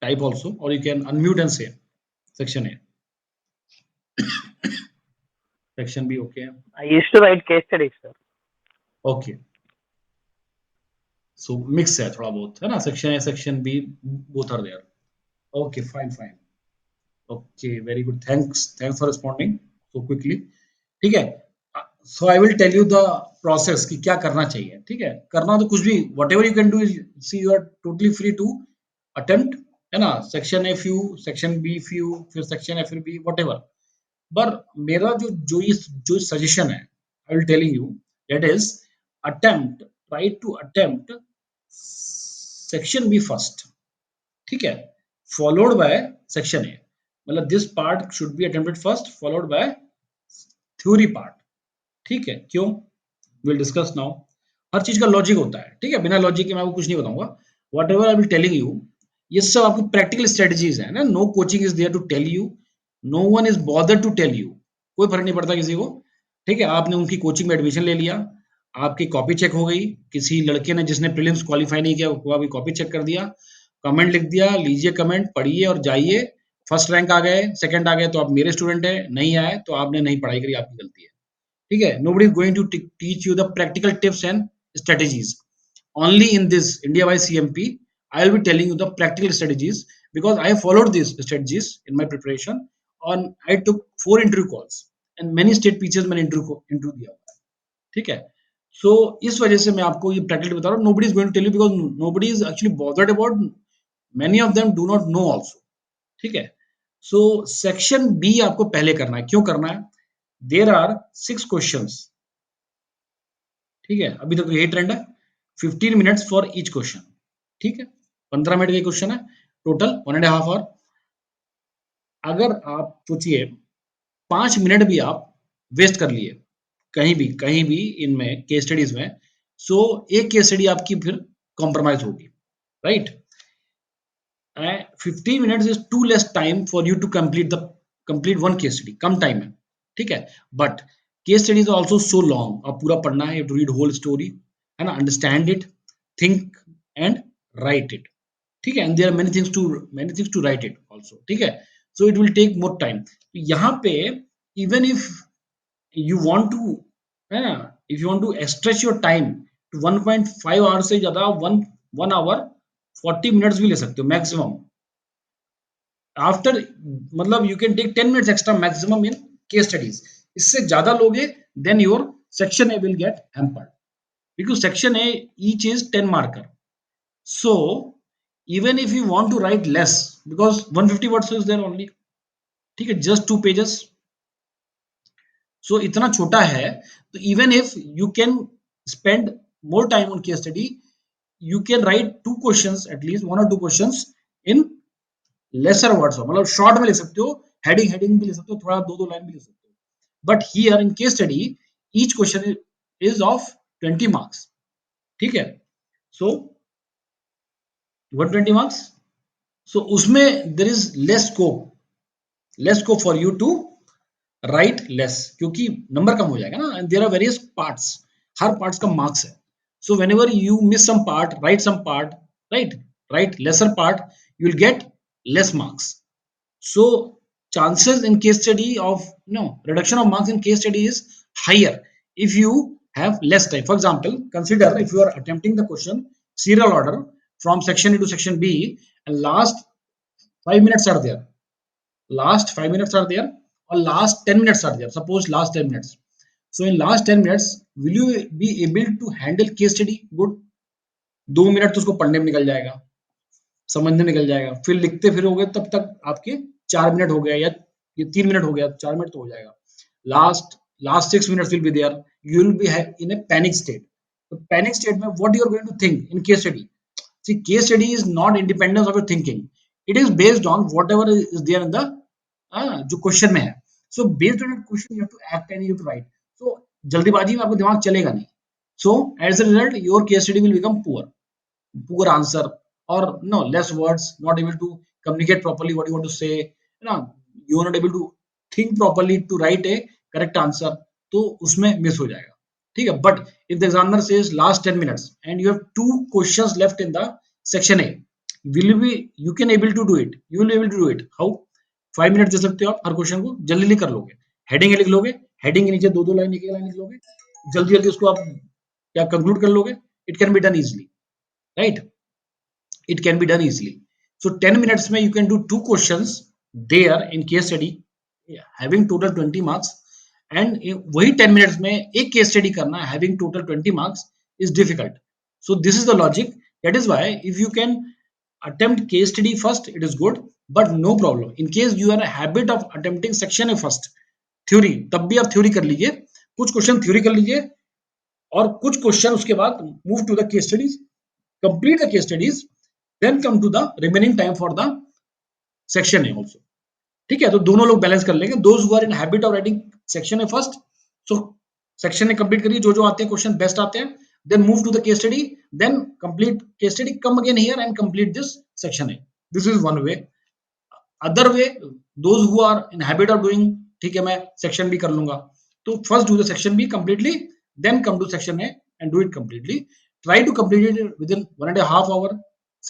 type also, or you can unmute and say section A, section B. Okay, I used to write case studies, sir. okay, so mix है थोड़ा बहुत, है ना, section A, section B, both are there. Okay, fine. Okay, very good, thanks for responding so quickly. ठीक है। So I will tell you the process कि क्या करना चाहिए। ठीक है, करना तो कुछ भी whatever you can do is see you are totally free to attempt, है ना, section A few, section B few, फिर सेक्शन ए फिर बी वट एवर। पर मेरा जो सजेशन है I will telling you that is attempt, try to attempt section B first. ठीक है, फॉलोड बाय सेक्शन ए, मतलब this part should be attempted first followed by theory part. ठीक है, क्यों, विल डिस्कस नाउ। हर चीज का लॉजिक होता है, ठीक है, बिना लॉजिक के मैं आपको कुछ नहीं बताऊंगा। Whatever I will telling you, ये सब आपकी प्रैक्टिकल स्ट्रेटजीज है ना। No coaching is there to tell you, no one is bother to tell you, कोई फर्क नहीं पड़ता किसी को। ठीक है, आपने उनकी कोचिंग में एडमिशन ले लिया, आपकी कॉपी चेक हो गई, किसी लड़के ने जिसने प्रीलिम्स क्वालिफाई नहीं किया वो आपकी कॉपी चेक कर दिया, कमेंट लिख दिया, लीजिए कमेंट, पढ़िए और जाइए। फर्स्ट रैंक आ गए, सेकंड आ गए तो आप मेरे स्टूडेंट है, नहीं आए तो आपने नहीं पढ़ाई करी, आपकी गलती है। ठीक है, nobody is going to teach you the practical tips and strategies. Only in this India by CMP I will be telling you the practical strategies, because I followed these strategies in my preparation on I took 4 interview calls and many state pieces मैंने interview दिया हुआ है। ठीक है, so इस वजह से मैं आपको ये प्रैक्टिकली बता रहा हूँ। nobody is going to tell you because nobody is actually bothered about, many of them do not know also। ठीक है, सो सेक्शन बी आपको पहले करना है। क्यों करना है, देर आर 6 क्वेश्चंस। ठीक है, अभी तक तो यही ट्रेंड है, 15 मिनट्स फॉर ईच क्वेश्चन। ठीक है, 15 मिनट का क्वेश्चन है, टोटल 1.5 आवर। अगर आप सोचिए 5 मिनट भी आप वेस्ट कर लिए कहीं भी इनमें केस स्टडीज में, सो एक केस स्टडी आपकी फिर कॉम्प्रोमाइज होगी, right. 15 minutes is too less time for you to complete one case study, कम टाइम है। ठीक है, but case studies also so long, अब पूरा पढ़ना है, टू रीड होल स्टोरी, है ना, understand it, think and write it. ठीक है, and there are many things to write it also. ठीक है, so it will take more time. यहाँ पे even if you want to, है ना, if you want to stretch your time to 1.5 hour से ज्यादा, 1 आवर 40 मिनट्स भी ले सकते हो मैक्सिमम। आफ्टर, मतलब you can take 10 minutes extra maximum in case studies. इससे ज्यादा लोगे then your section A will get hampered, because section A each is 10 marker. So even if you want to write less, because 150 words is there only, ठीक है, just 2 pages, so इतना छोटा है, तो even if you can spend more time on case study, you can write 2 questions, at least 1 or 2 questions in lesser words, मतलब शॉर्ट में लिख सकते हो, हेडिंग भी लिख सकते हो, थोड़ा 2 लाइन भी लिख सकते हो। But here in case study each question is of 20 marks. ठीक है, सो 120 मार्क्स, सो उसमें there is less scope for you to write less, क्योंकि नंबर कम हो जाएगा ना, and there are various parts, हर पार्ट्स का मार्क्स है। So whenever you miss some part, write some part, write write lesser part, you will get less marks. So chances in case study of reduction of marks in case study is higher if you have less time. For example, consider if you are attempting the question serial order from section A to section B, and last 5 minutes are there, or last 10 minutes are there. Suppose last 10 minutes. So in last 10 minutes, will you be able to handle case study good? 2 minute तो उसको पढ़ने में निकल जाएगा, समझने निकल जाएगा, फिर लिखते फिरोगे तब तक आपके 4 मिनट हो गया, या ये 3 मिनट हो गया, 4 मिनट तो हो जाएगा। Last 6 minutes will be there, you will be in a panic state. तो पैनिक स्टेट में what you are going to think in case study, see case study is not independence of your thinking, it is based on whatever is there in the जो क्वेश्चन में है। So based on question you have to act and you to write. सो जल्दीबाजी में आपका दिमाग चलेगा नहीं, so as a result your case study will become poor answer, or no less words, not able to communicate properly what you want to say, you are not able to think properly to write a correct answer, तो उसमें मिस हो जाएगा। ठीक है, but if the examiner says last 10 minutes and you have 2 questions left in the section A, will you be, you can able to do it, you will be able to do it how? 5 minute दे सकते हो आप, हर क्वेश्चन को जल्दी कर लोगे, हेडिंग लिख लोगे, हेडिंग के नीचे 2 लाइन, 1 लाइन लिख लोगे, जल्दी जल्दी उसको आप क्या कंक्लूड कर लोगे, it can be done easily, right, it can be done easily. So 10 minutes mein you can do 2 questions there in case study, having total 20 marks, and वही 10 मिनट्स में एक केस स्टडी करना having total 20 marks is difficult. So this is the logic. That is why if you can attempt case study first, it is good, but no problem. In case you are a habit of attempting section A first, theory, तब भी आप थ्योरी कर लीजिए, कुछ क्वेश्चन थ्योरी कर लीजिए और कुछ क्वेश्चन उसके बाद move to the case studies, complete the case studies, then come to the remaining time for the section A also. ठीक है, तो दोनों लोग बैलेंस कर लेंगे. Those who are in habit of writing section A first, so section A complete करिए, जो जो आते हैं क्वेश्चन बेस्ट आते हैं, then move to the case study, then complete case study, come again here and complete this section A. This is one way. Other way, those who are in habit of doing, ठीक है मैं section B कर लूंगा, तो first do the section B completely, then come to section A and do it completely. Try to complete it within 1.5 hour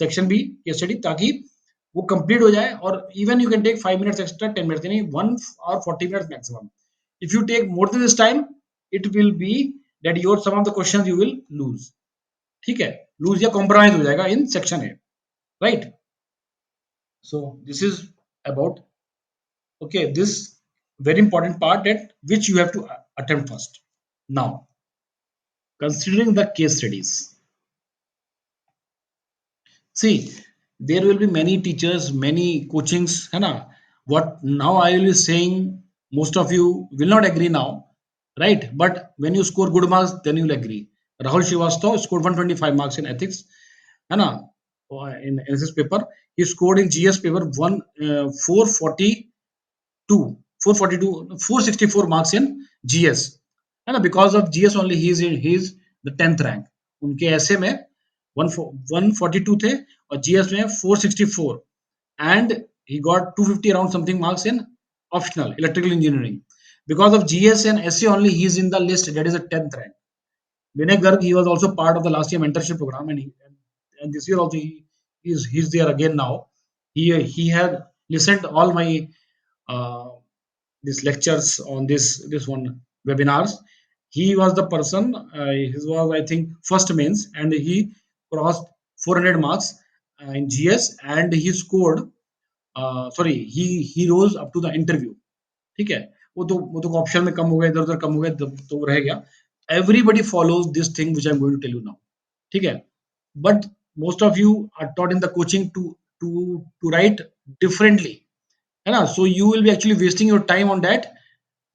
section B case study, ताकि वो complete हो जाए. और even you can take 5 minutes extra, 10 minutes, यानी 1 or 40 minutes maximum. If you take more than this time, it will be that your some of the questions you will lose. ठीक है, lose या compromise हो जाएगा in section A, right? So this is about, okay, this very important part that which you have to attempt first. Now, considering the case studies, see, there will be many teachers, many coachings, है ना? What now I will be saying, most of you will not agree now, right? But when you score good marks, then you will agree. Rahul Srivastava scored 125 marks in ethics, है ना? In NSS paper, he scored in GS paper 442, 464 marks in GS, है ना? Because of GS only he is the 10th rank. उनके ऐसे में 142 थे और GS में 464, and he got 250 around something marks in optional electrical engineering. Because of GS and SC only he is in the list, that is a 10th rank. Vinay Garg, he was also part of the last year mentorship program, and this year also he's there again now. He had listened all my uh, these lectures on this one webinars. He was the person. His was, I think, first mains, and he crossed 400 marks in GS, and he scored. Sorry, he rose up to the interview. ठीक है, वो तो ऑप्शन में कम हो गया, इधर उधर कम हो गया, तो वो रह गया. Everybody follows this thing which I am going to tell you now. ठीक है, but most of you are taught in the coaching to write differently, है ना? So you will be actually wasting your time on that,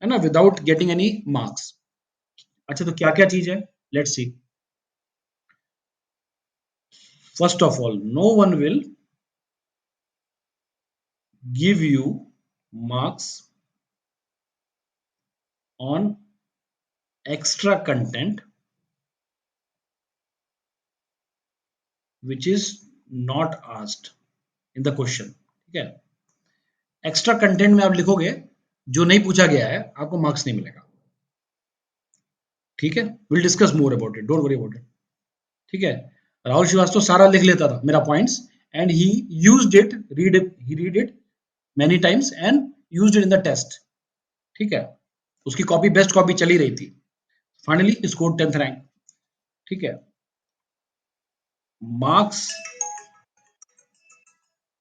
है ना, विदाउट गेटिंग एनी मार्क्स. अच्छा, तो क्या क्या चीज है, let's see. First of all, no one will give you marks on extra content which is not asked in the question. ठीक है, एक्स्ट्रा कंटेंट में आप लिखोगे जो नहीं पूछा गया है, आपको मार्क्स नहीं मिलेगा. ठीक है, will discuss more about it, don't worry about it. ठीक है, राहुल श्रीवास्तव सारा लिख लेता था मेरा points, and he used it, read it many times and used it in the test. ठीक है, उसकी कॉपी बेस्ट कॉपी चली रही थी. Finally score 10th rank. ठीक है, marks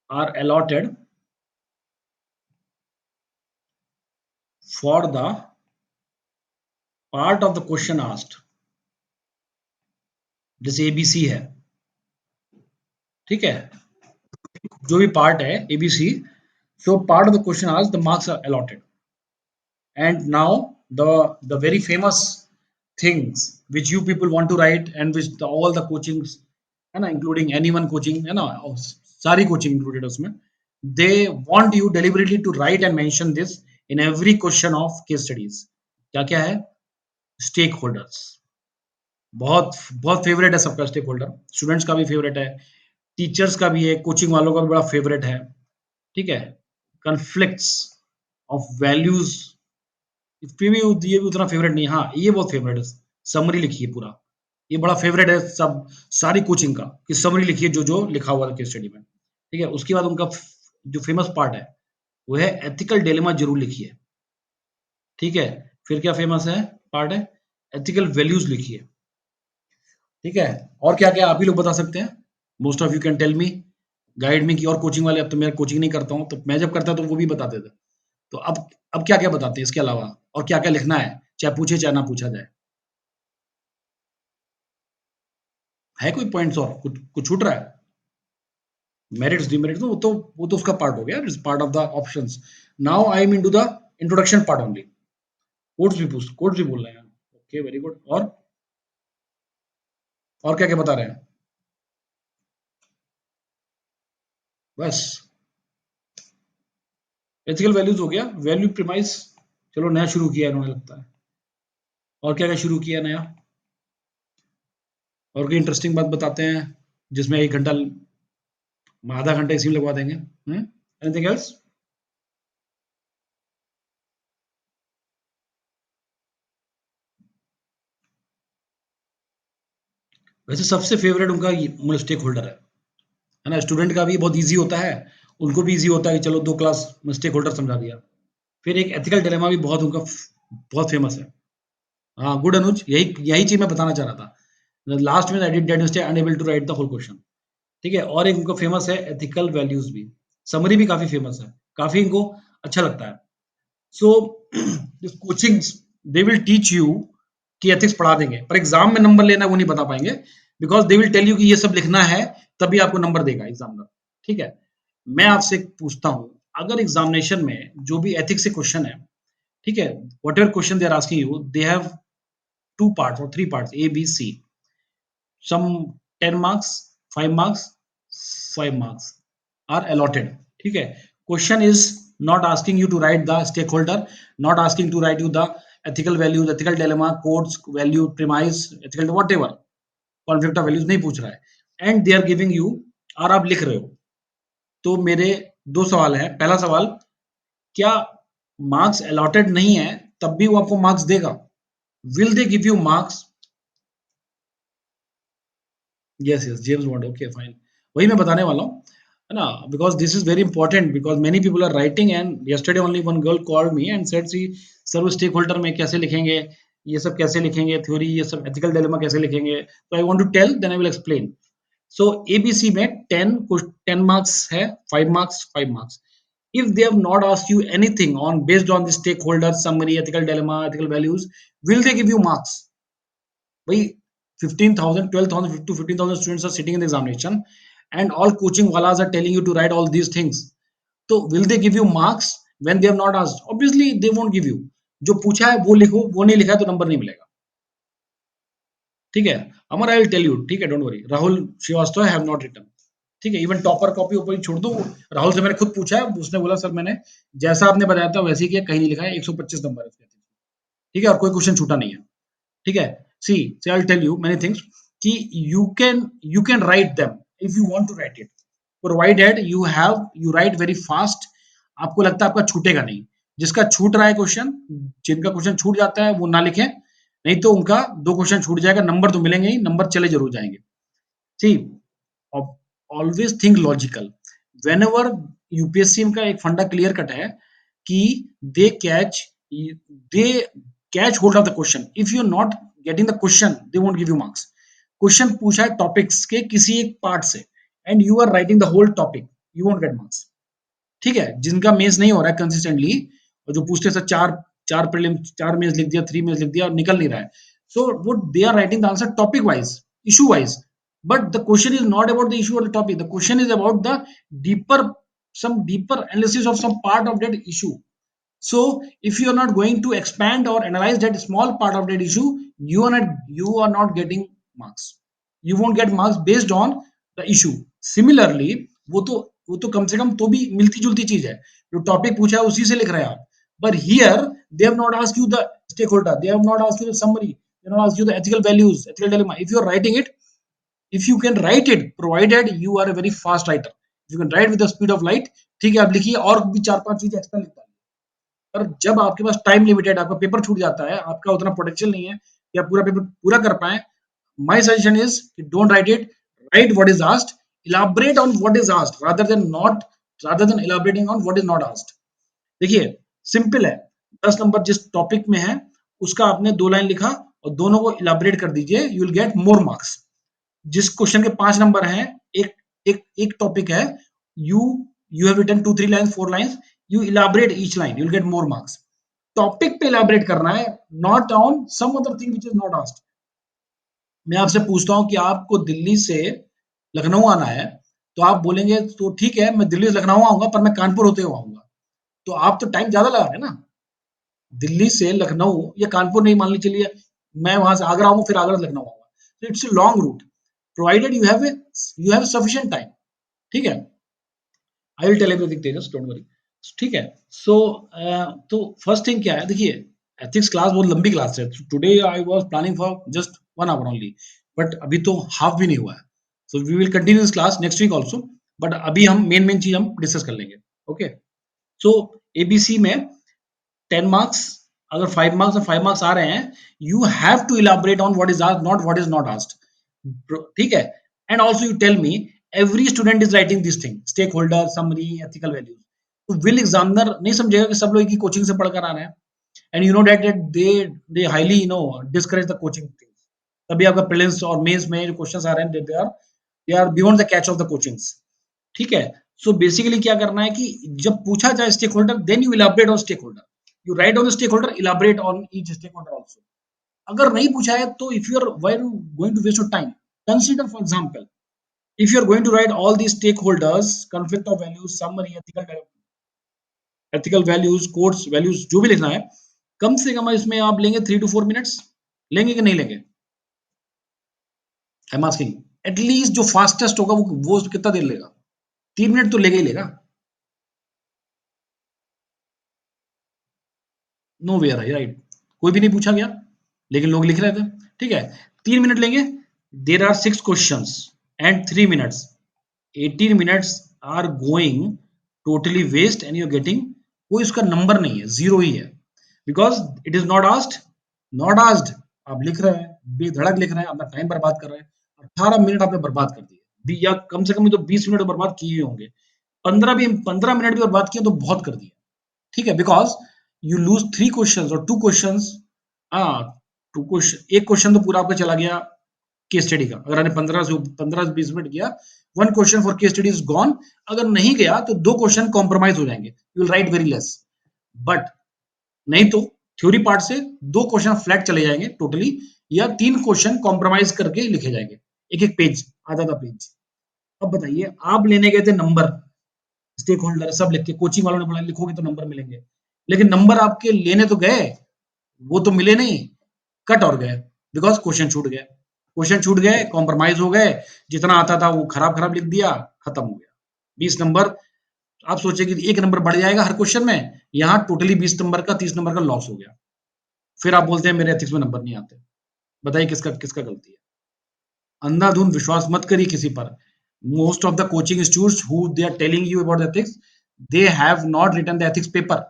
are allotted for the part of the question asked. जैसे ABC है, ठीक है, जो भी पार्ट है ABC, so part of the question asked, the marks are allotted. And now the very famous things which you people want to write, and which all the coachings, है ना, including anyone coaching, है ना, सारी coaching included उसमें, they want you deliberately to write and mention this in every question of case studies. क्या क्या है? स्टेक होल्डर्स, बहुत बहुत फेवरेट है सबका. स्टेक होल्डर स्टूडेंट्स का भी फेवरेट है, टीचर्स का भी है, कोचिंग वालों का भी बड़ा फेवरेट है. ठीक है, कन्फ्लिक्ट्स ऑफ वैल्यूज, ये भी उतना फेवरेट नहीं. हाँ, ये बहुत फेवरेट है. समरी लिखिए पूरा, ये बड़ा फेवरेट है सब सारी कोचिंग का, कि समरी लिखिए जो जो लिखा हुआ है केस स्टडी में. ठीक है, उसके बाद उनका जो फेमस पार्ट है वो है एथिकल डिलेमा, जरूर लिखिए. ठीक है, फिर क्या फेमस है पार्ट है, एथिकल वैल्यूज लिखिए. ठीक है, और क्या क्या आप ही लोग बता सकते हैं. Most of you can tell me, guide me. की और कोचिंग वाले, अब तो मैं कोचिंग नहीं करता हूँ, तो मैं जब करता तो वो भी बताते थे. तो अब क्या क्या बताते हैं इसके अलावा, और क्या-क्या लिखना चाहे पूछे चाहे ना पूछा जाए। है कोई पॉइंट्स और कुछ कुछ छूट रहा है? मेरिट्स, डिमेरिट्स वो तो उसका पार्ट हो गया, it's part of the options. Now I am into the introduction part only. Codes भी बोल रहे हैं। Okay, very good. और क्या-क्या बता रहे हैं? बस एथिकल वैल्यूज हो गया, वैल्यू प्रीमाइस। चलो नया शुरू किया इन्होंने लगता है। और क्या-क्या शुरू किया नया? और कोई इंटरेस्टिंग बात बताते हैं जिसमें 1 घंटा आधा घंटा इसी में लगवा देंगे। Anything else? वैसे सबसे फेवरेट उनका मतलब स्टेक होल्डर है ना? स्टूडेंट का भी बहुत ईज़ी होता है, उनको भी ईज़ी होता है कि चलो 2 क्लास में स्टेक होल्डर समझा दिया। फिर एक एथिकल डिलेमा भी बहुत उनका बहुत फेमस है। हाँ, गुड अनुज, यही यही चीज़ मैं बताना चाह रहा था। लास्ट में I did that mistake unable to write the whole question. ठीक है? और एक उनका फेमस है एथिकल वैल्यूज़ भी। समरी भी काफ़ी फेमस है, काफ़ी इनको अच्छा लगता है। So this coachings they will teach you कि एथिक्स पढ़ा देंगे, पर एग्जाम में नंबर लेना वो नहीं बता पाएंगे, because they will tell you कि ये सब लिखना है, तभी आपको नंबर देगा एग्जामिनर। ठीक है? मैं आपसे पूछता हूँ, अगर एग्जामिनेशन में जो भी एथिक्स से क्वेश्चन है, ठीक है, whatever question they are asking you, they have two part और three part, A B C, some 10 marks, 5 marks, 5 marks are allotted. ठीक है? Question is not asking you to write the stakeholder, not asking to write you the ethical values, ethical dilemma, codes, value, premise, ethical whatever, conflict of values नहीं पूछ रहा है, and they are giving you, और आप लिख रहे हो। तो मेरे दो सवाल हैं। पहला सवाल, क्या मार्क्स अलॉटेड नहीं है तब भी वो आपको मार्क्स देगा? Will they give you marks? Yes yes, James Bond, okay fine. वही मैं बताने वाला हूँ, है ना? Because this is very important, because many people are writing, and yesterday only one girl called me and said see, sir stakeholder में कैसे लिखेंगे, ये सब कैसे लिखेंगे, थ्योरी, ये सब एथिकल डिलेमा कैसे लिखेंगे? तो I want to tell, then I will explain. So ABC में 10 मार्क्स है, 5 marks, 5 marks। If they have not asked you anything on based on the stakeholder summary, ethical dilemma, ethical values, will they give you marks? भाई 15,000, 12,000 to 15,000 students are sitting in the examination, and all coaching walas are telling you to write all these things. So will they give you marks when they have not asked? Obviously they won't give you। जो पूछा है वो लिखो, वो नहीं लिखा है तो नंबर नहीं मिलेगा। ठीक है? Amar, I will tell you, ठीक है, don't worry. Rahul Shrivastava have not written. ठीक है? इवन टॉपर कॉपी ऊपर छोड़ दो, राहुल से मैंने खुद पूछा है, उसने बोला सर मैंने जैसा आपने बताया था वैसे ही किया, कहीं नहीं लिखा है, 125 नंबर है उसके। ठीक है? और कोई क्वेश्चन छूटा नहीं है। ठीक है? See, I'll tell you many things कि you can write them if you want to write it, provided you write very fast। आपको लगता है आपका छूटेगा नहीं। जिसका छूट रहा है क्वेश्चन, जिनका क्वेश्चन छूट जाता है वो ना लिखें, नहीं तो उनका 2 क्वेश्चन छूट जाएगा, नंबर तो मिलेंगे ही, नंबर चले जरूर जाएंगे। See, always think logical. Whenever UPSC का एक फंडा क्लियर कट है कि they catch they catch hold of the question. If you are not getting the question, they won't give you marks. Question पूछा है टॉपिक्स के किसी एक पार्ट से, and you are writing the whole topic, you won't get marks. ठीक है? जिनका मेंस नहीं हो रहा है कंसिस्टेंटली, और जो पूछते हैं चार चार प्रीलिम, 4 मेंस लिख दिया, 3 मेंस लिख दिया और निकल नहीं रहा है, सो वो they are writing the answer topic wise, issue wise, but the question is not about the issue or the topic, the question is about the deeper, some deeper analysis of some part of that issue. So if you are not going to expand or analyze that small part of that issue, you are not getting marks, you won't get marks based on the issue। similarly वो तो कम से कम तो भी मिलती जुलती चीज है, जो टॉपिक पूछा है उसी से लिख रहे हैं आप, but here they have not asked you the stakeholder, they have not asked you the summary, they have not asked you the ethical values, ethical dilemma। if you are writing it, if you can write it, provided you are a very fast writer, if you can write with the speed of light, ठीक है, आप लिखिए और भी 4-5 चीजें एक्स्ट्रा लिख डालिए। पर जब आपके पास टाइम लिमिटेड, आपका पेपर छूट जाता है, आपका उतना पोटेंशियल नहीं है कि आप पूरा पेपर पूरा कर पाए, my suggestion is don't write it, write what is asked, elaborate on what is asked rather than elaborating on what is not asked। देखिए, सिंपल है, 10 नंबर जिस टॉपिक में है उसका आपने 2 लाइन लिखा और दोनों को इलाबरेट कर दीजिए, you will get more marks. जिस क्वेश्चन के 5 नंबर हैं, एक एक एक टॉपिक है, you you have written 2-3 lines, 4 lines, you elaborate each line, you will get more marks. Topic पे इलैबोरेट करना है, not on some other thing which is not asked. मैं आपसे पूछता हूँ कि आपको दिल्ली से लखनऊ आना है, तो आप बोलेंगे तो ठीक है, मैं दिल्ली से लखनऊ आऊँगा पर मैं कानपुर होते हुए आऊँगा। तो आप तो टाइम ज़्यादा लगा रहे हैं ना। दिल्ली से लखनऊ या कानपुर नहीं, मान लीजिए चलिए मैं वहाँ से आगरा आऊँ फिर आगरा से लखनऊ आऊँगा। तो it's a long route, provided you have sufficient time, ठीक है? I will tell everything Tejas, don't worry. ठीक है? सो तो फर्स्ट थिंग क्या है, देखिए एथिक्स क्लास बहुत लंबी क्लास है। Today I was planning for just 1 hour only, but अभी तो हाफ भी नहीं हुआ है। So we will continue this class next week also, but अभी हम मेन चीज़ हम डिस्कस कर लेंगे। ओके? सो एबीसी में 10 मार्क्स, अगर 5 मार्क्स और 5 मार्क्स आ रहे हैं, you have to elaborate on what is asked, not what is not asked. ठीक है? And also you tell me every student is writing this thing, stakeholder, summary, ethical values. तो विल एग्जामिनर नहीं समझेगा कि सब लोग एक ही कोचिंग से पढ़कर आ रहे हैं, and you know that they highly discourage the coaching things. तभी आपका प्रीलिम्स और मेंस में जो क्वेश्चंस आ रहे हैं, they are beyond the catch of the coachings. ठीक है? सो बेसिकली क्या करना है कि जब पूछा जाए stakeholder, then you elaborate on stakeholder, you write on the stakeholder, elaborate on each stakeholder also. अगर नहीं पूछा है तो if you are why going to waste your time, consider for example if you are going to write all these stakeholders, conflict of values, summary, ethical values, codes values, जो भी लिखना है, कम से कम इसमें आप लेंगे 3 to 4 minutes, लेंगे कि नहीं लेंगे? आई एम आस्किंग। एटलीस्ट जो फास्टेस्ट होगा वो कितना देर लेगा? 3 मिनट तो लेगा ही लेगा। नो वेयर है, राइट? कोई भी नहीं पूछा गया, लेकिन लोग लिख रहे थे। ठीक है? 3 मिनट लेंगे। There are 6 questions and 3 minutes, 18 minutes are going totally waste, and you are getting, कोई उसका नंबर नहीं है, जीरो ही है, because it is not asked. Not asked, आप लिख रहे हैं, बेधड़क लिख रहे हैं, अपना टाइम बर्बाद कर रहे हैं। 18 मिनट आपने बर्बाद कर दिए, या कम से कम तो 20 मिनट तो बर्बाद किए होंगे। 15 मिनट भी बर्बाद किए तो बहुत कर दिया। ठीक है? बिकॉज यू लूज 3 क्वेश्चन और 2 क्वेश्चन। हाँ, 2 क्वेश्चन, एक क्वेश्चन तो पूरा आपका चला गया केस स्टडी का। अगर आपने 15 से 20 मिनट किया, 1 question for case study is gone. अगर नहीं गया तो 2 क्वेश्चन कॉम्प्रोमाइज हो जाएंगे, you will write very less. But नहीं तो थ्योरी पार्ट से 2 क्वेश्चन फ्लैट चले जाएंगे टोटली, या 3 क्वेश्चन कॉम्प्रोमाइज करके लिखे जाएंगे, एक एक पेज, आधा आधा पेज। अब बताइए, आप लेने गए थे नंबर, स्टेक होल्डर सब लिख के, कोचिंग वालों ने बोला लिखोगे तो नंबर मिलेंगे, लेकिन नंबर आपके लेने तो गए, वो तो मिले नहीं, कट और गए, बिकॉज क्वेश्चन छूट गए। क्वेश्चन छूट गए, कॉम्प्रोमाइज हो गए, जितना आता था वो खराब खराब लिख दिया, खत्म हो गया 20 नंबर। आप सोचे कि 1 नंबर बढ़ जाएगा हर क्वेश्चन में, यहाँ टोटली 20 नंबर का, 30 नंबर का लॉस हो गया। फिर आप बोलते हैं मेरे एथिक्स में नंबर नहीं आते। बताइए किसका किसका गलती है? अंधाधुंध विश्वास मत करिए किसी पर। Most of the coaching institutes who they are telling you about ethics, they have not written the ethics paper.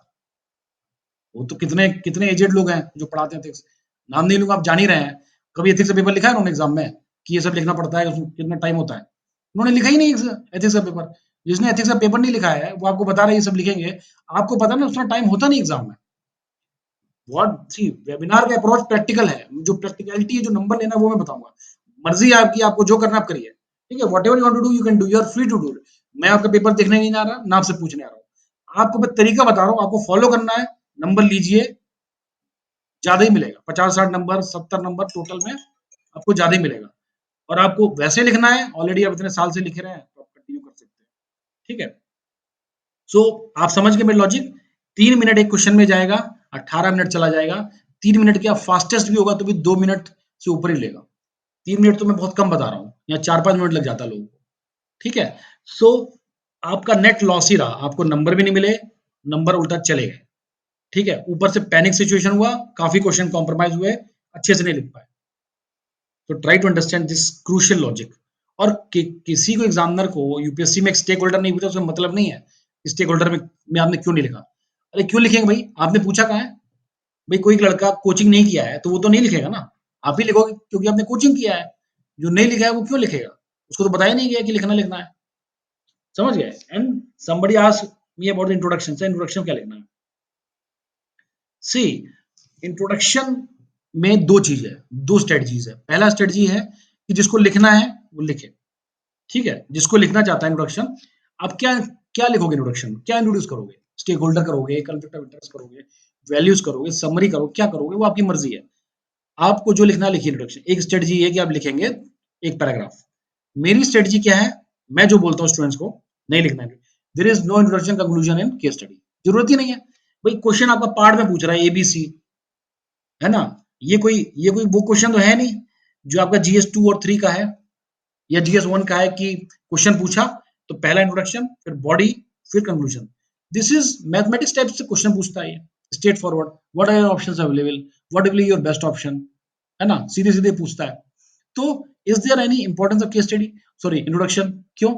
वो तो कितने कितने एजेड लोग हैं जो पढ़ाते हैं एथिक्स, नाम नहीं लूंगा, आप जान ही रहे हैं। कभी एथिक्स का पेपर लिखा है उन्होंने एग्जाम में कि ये सब लिखना पड़ता है, उसमें कितना टाइम होता है? उन्होंने लिखा ही नहीं एथिक्स का पेपर। जिसने एथिक्स का पेपर नहीं लिखा है वो आपको बता रहे हैं ये सब लिखेंगे, आपको पता ना उतना टाइम होता नहीं एग्जाम में। व्हाट सी वेबिनार का अप्रोच प्रैक्टिकल है, जो प्रैक्टिकलिटी है, जो नंबर लेना है वो मैं बताऊंगा। मर्जी है आपकी, आपको जो करना आप करिए। ठीक है? Whatever you want to do you can do, you are free to do. मैं आपका पेपर देखने नहीं आ रहा, ना आपसे पूछने आ रहा हूँ, आपको मैं तरीका बता रहा हूँ, आपको फॉलो करना है। नंबर लीजिए, ज्यादा ही मिलेगा, 50-60 नंबर, 70 नंबर टोटल में आपको ज्यादा ही मिलेगा। और आपको वैसे लिखना है, ऑलरेडी आप इतने साल से लिख रहे हैं तो आप कंटिन्यू कर सकते हैं। ठीक है? सो आप समझ गए मेरे लॉजिक। 3 मिनट एक क्वेश्चन में जाएगा, 18 मिनट चला जाएगा। 3 मिनट क्या फास्टेस्ट भी होगा तो भी 2 मिनट से ऊपर ही लेगा। 3 मिनट तो मैं बहुत कम बता रहा हूँ, या 4-5 मिनट लग जाता है लोगों को। ठीक है? सो आपका नेट लॉस ही रहा, आपको नंबर भी नहीं मिले, नंबर उल्टा चले गए। ठीक है? ऊपर से पैनिक सिचुएशन हुआ, काफी क्वेश्चन कॉम्प्रोमाइज हुए, अच्छे से नहीं लिख पाए। तो try to understand this crucial logic. और किसी को एग्जामिनर को यूपीएससी में एक स्टेक होल्डर नहीं पूछा, उसका मतलब नहीं है स्टेक होल्डर में आपने क्यों नहीं लिखा। अरे क्यों लिखेंगे भाई, आपने पूछा कहाँ है? भाई कोई लड़का कोचिंग नहीं किया है तो वो तो नहीं लिखेगा ना, आप ही लिखोगे क्योंकि आपने कोचिंग किया है। जो नहीं लिखा है वो क्यों लिखेगा? उसको तो बताया नहीं गया कि लिखना लिखना है। समझ गए? And somebody asked me about the introduction से, इंट्रोडक्शन क्या लिखना है? सी, इंट्रोडक्शन में दो चीज है, दो स्ट्रेटजीज है। पहला स्ट्रेटजी है कि जिसको लिखना है वो लिखे। ठीक है? जिसको लिखना चाहता है इंट्रोडक्शन, आप क्या क्या लिखोगे इंट्रोडक्शन में? क्या इंट्रोड्यूस करोगे? स्टेक होल्डर करोगे, कॉन्फ्लिक्ट ऑफ इंटरेस्ट करोगे, वैल्यूज करोगे, समरी करोगे, क्या करोगे वो आपकी मर्जी है। आपको जो लिखना है लिखिए इंट्रोडक्शन। एक स्ट्रेटजी है कि आप लिखेंगे एक पैराग्राफ। मेरी स्ट्रेटजी क्या है, मैं जो बोलता हूँ स्टूडेंट्स को नहीं लिखना है, there is no introduction conclusion in case study, जरूरत ही नहीं है। भाई क्वेश्चन आपका पार्ट में पूछ रहा है एबीसी, है ना, ये कोई वो क्वेश्चन तो है नहीं जो आपका जीएस 2 और 3 का है या जीएस 1 का है कि क्वेश्चन पूछा तो पहला इंट्रोडक्शन, फिर बॉडी, फिर conclusion. This is mathematics type से क्वेश्चन पूछता है ये, straightforward, what are your options available, what will be your best option, है ना, सीधे सीधे पूछता है। तो is there any importance of case study, sorry introduction, क्यों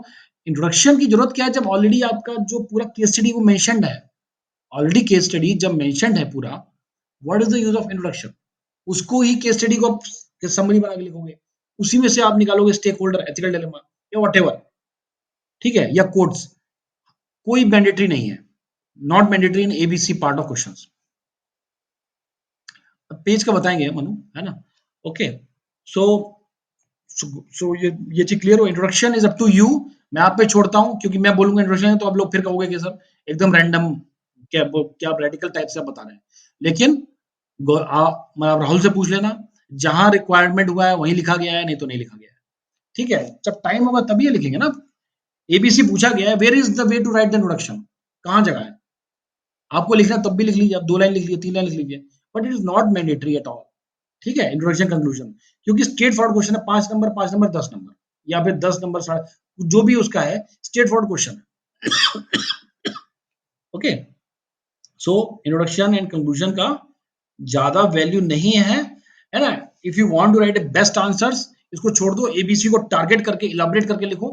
इंट्रोडक्शन की जरूरत क्या है, जब ऑलरेडी आपका जो पूरा केस स्टडी वो मेंशन्ड है, ऑलरेडी केस स्टडी जब मेंशन्ड है पूरा, what is the use of introduction, उसको ही केस स्टडी को समरी बना के लिखोगे, उसी में से आप निकालोगे स्टेक होल्डर, एथिकल डिलेमा या व्हाटएवर, ठीक है, या कोड्स, कोई मैंडेटरी नहीं है, not mandatory in ABC part of questions. Page का बताएंगे मनु, है ना, ओके। सो सो ये चीज क्लियर हो, introduction is up to you, मैं आप पे छोड़ता हूं, क्योंकि मैं बोलूंगा इंट्रोडक्शन तो आप लोग फिर कहोगे कि सर एकदम रैंडम, क्या आप रेडिकल टाइप से बता रहे हैं। लेकिन आप राहुल से पूछ लेना, जहां रिक्वायरमेंट हुआ है वहीं लिखा गया है, नहीं तो नहीं लिखा गया है, ठीक है। जब टाइम होगा तभी ये लिखेंगे ना। एबीसी पूछा गया है, where is the way to write the introduction, कहां जगह है, आपको लिखना तब भी लिख लीजिए, आप 2 लाइन लिख लीजिए, 3 लाइन लिख लीजिए, but it is not mandatory at all, ठीक है, इंट्रोडक्शन कंक्लूजन। क्योंकि स्ट्रेट फॉरवर्ड क्वेश्चन है, 5 नंबर, 5 नंबर, 10 नंबर, या फिर 10 नंबर, जो भी उसका है, स्ट्रेट फॉरवर्ड क्वेश्चन है। Okay, so introduction and conclusion का ज्यादा वैल्यू नहीं है ना। If you want to write a best answers, इसको छोड़ दो, एबीसी को टारगेट करके इलाबरेट करके लिखो,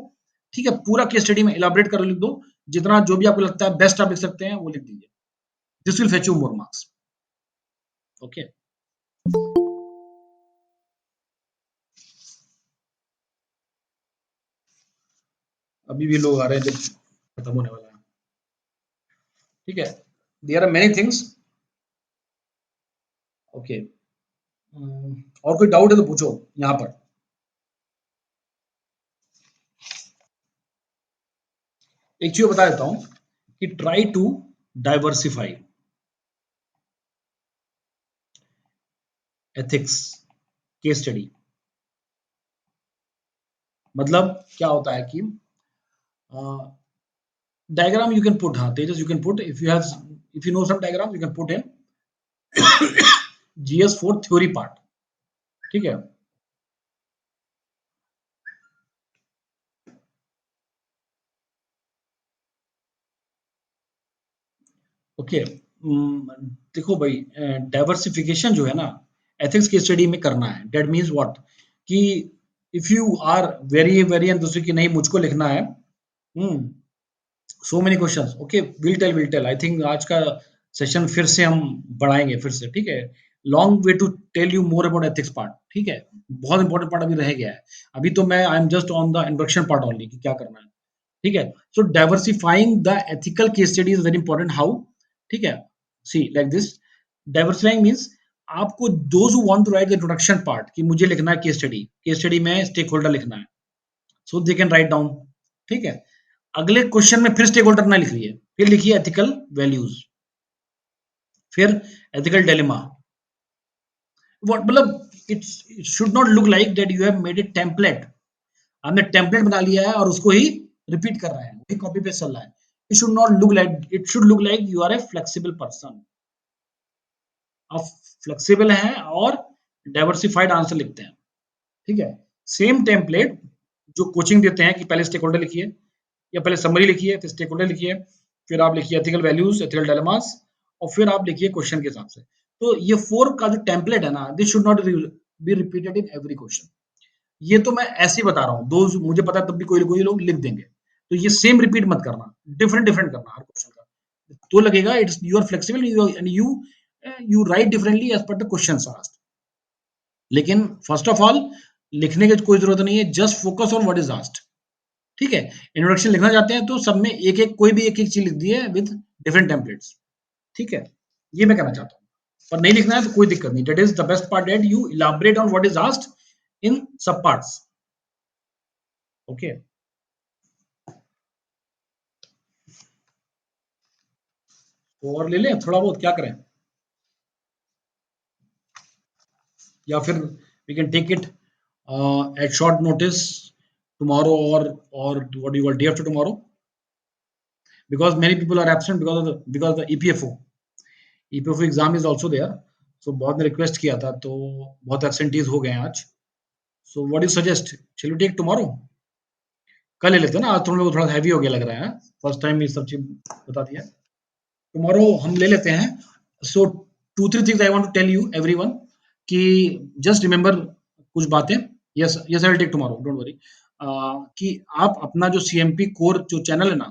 ठीक है, पूरा केस स्टडी में इलाबरेट कर लिख दो, जितना जो भी आपको लगता है बेस्ट आप लिख सकते हैं वो लिख दीजिए, this will fetch you more marks, okay. अभी भी लोग आ रहे हैं, जब खत्म होने वाला है, ठीक है, there are many things, okay. और कोई डाउट है तो पूछो यहाँ पर। एक चीज बता देता हूँ कि try to diversify ethics case study, मतलब क्या होता है कि डायग्राम यू कैन पुट, हाँ Tejas, you can put if you have, if you know some diagram you can put in GS 4 theory part, ठीक है, ओके। देखो भाई, डाइवर्सिफिकेशन जो है ना एथिक्स की स्टडी में करना है, दैट मीन्स व्हाट, कि if you are very very दूसरे की नहीं मुझको लिखना है, so many questions, okay, will tell I think आज का सेशन फिर से हम बढ़ाएंगे फिर से, ठीक है, long way to tell you more about ethics part, ठीक है, बहुत इंपॉर्टेंट पार्ट अभी रह गया है। अभी तो मैं I am just on the introduction part only कि क्या करना है, ठीक है। So diversifying the ethical case study is very important, how, ठीक है, see like this, diversifying means आपको those who want to write the introduction part कि मुझे लिखना है केस स्टडी में स्टेक होल्डर लिखना है, so they can write down, ठीक है। अगले क्वेश्चन में फिर स्टेक होल्डर ना लिखिए, फिर लिखिए एथिकल वैल्यूज, फिर एथिकल डिलेमा, व्हाट, मतलब it should not look like that you have made a template, आपने टेम्पलेट बना लिया है और उसको ही रिपीट कर रहे हैं, वही कॉपी पेस्ट चल रहा है। It should not look like, it should look like you are a flexible person, आप फ्लेक्सिबल हैं और डाइवर्सिफाइड आंसर लिखते हैं, ठीक है। सेम टेम्पलेट जो कोचिंग देते हैं कि पहले स्टेक होल्डर लिखिए, या पहले समरी लिखिए, फिर स्टेक होल्डर लिखिए, फिर आप लिखिए एथिकल वैल्यूज, एथिकल डायलेमास, और फिर आप लिखिए क्वेश्चन के हिसाब से। तो ये 4 का जो टेम्पलेट है ना, this should not be repeated in every question. ये तो मैं ऐसे ही बता रहा हूँ, दो मुझे पता है तब भी कोई कोई लोग लिख देंगे, तो ये सेम रिपीट मत करना, डिफरेंट डिफरेंट करना हर क्वेश्चन का, तो लगेगा it's you are flexible and you write differently as per the questions asked. लेकिन फर्स्ट ऑफ ऑल लिखने की कोई जरूरत नहीं है, just focus on what is asked, ठीक है। इंट्रोडक्शन लिखना चाहते हैं तो सब में एक एक कोई भी एक एक चीज लिख दी है विद डिफरेंट टेम्पलेट्स, ठीक है, ये मैं कहना चाहता हूँ। पर नहीं लिखना है तो कोई दिक्कत नहीं, that is the best part, that you elaborate on what is asked in सब पार्ट्स, ओके। तो और ले लें थोड़ा बहुत, क्या करें। या फिर we can take it at short notice tomorrow, or what do you call day after tomorrow, because many people are absent because of the EPFO exam is also there. So बहुत ने रिक्वेस्ट किया था, तो बहुत एबसेंटीज हो गए हैं आज. So what you suggest, shall we take tomorrow? कल ले लेते हैं ना, आज तुम लोग को थोड़ा हैवी हो गया लग रहा है. फर्स्ट टाइम ये सब चीज बता दिया. टुमारो हम ले लेते हैं. So 2-3 things I want to tell you everyone, कि जस्ट रिमेंबर कुछ बातें. Yes yes, I will take tomorrow, don't worry. कि आप अपना जो सीएमपी कोर जो चैनल है ना,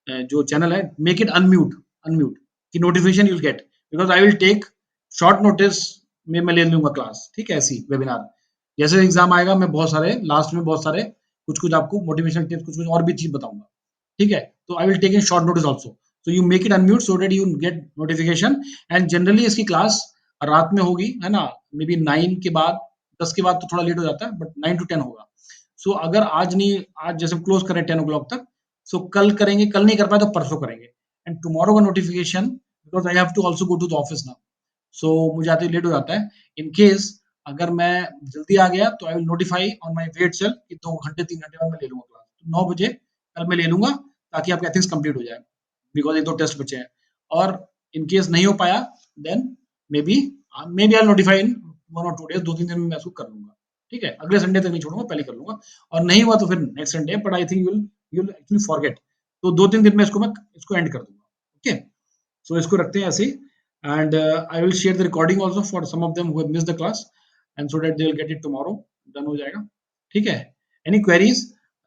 जो चैनल है, मेक इट अनम्यूट. अनम्यूट की notification you will get, because I will take short notice में मैं ले लूंगा क्लास. ठीक है, ऐसी वेबिनार जैसे एग्जाम आएगा, मैं बहुत सारे लास्ट में बहुत सारे कुछ कुछ आपको मोटिवेशनल टिप्स, कुछ कुछ और भी चीज बताऊंगा. ठीक है, तो I will take in short notice also. So you make it unmute so that you get notification. And generally इसकी क्लास रात में होगी, है ना, मे बी 9 के बाद. 10 के बाद तो थोड़ा लेट हो जाता है, बट 9 to 10 होगा. सो अगर आज नहीं, आज जैसे क्लोज करें 10 o'clock तक, सो कल करेंगे, कल नहीं कर पाए तो परसों करेंगे. एंड टुमारो का notification, because I have to also go to the office now, so मुझे आते लेट हो जाता है. इन केस अगर मैं जल्दी आ गया, तो I will notify on my wet cell कि 2 घंटे 3 घंटे में मैं ले लूंगा क्लास. 9 बजे कल मैं ले लूंगा, ताकि आपका एथिक्स कंप्लीट हो जाए, बिकॉज एक दो टेस्ट बचे हैं. और इन केस नहीं हो पाया, then maybe I notify in 1 or 2 days, 2-3 दिन में मैं इसको कर लूंगा. ठीक है, अगले संडे तक नहीं छोड़ूंगा, पहले कर लूंगा. और नहीं हुआ तो फिर next Sunday, but I think you will actually forget. तो 2-3 दिन में मैं इसको एंड कर दूंगा. ओके, सो इसको रखते हैं ऐसे ही. And I will share the recording also for some of them who have missed the class, and so that they will get it tomorrow. Done हो जाएगा. ठीक है, एनी क्वेरीज?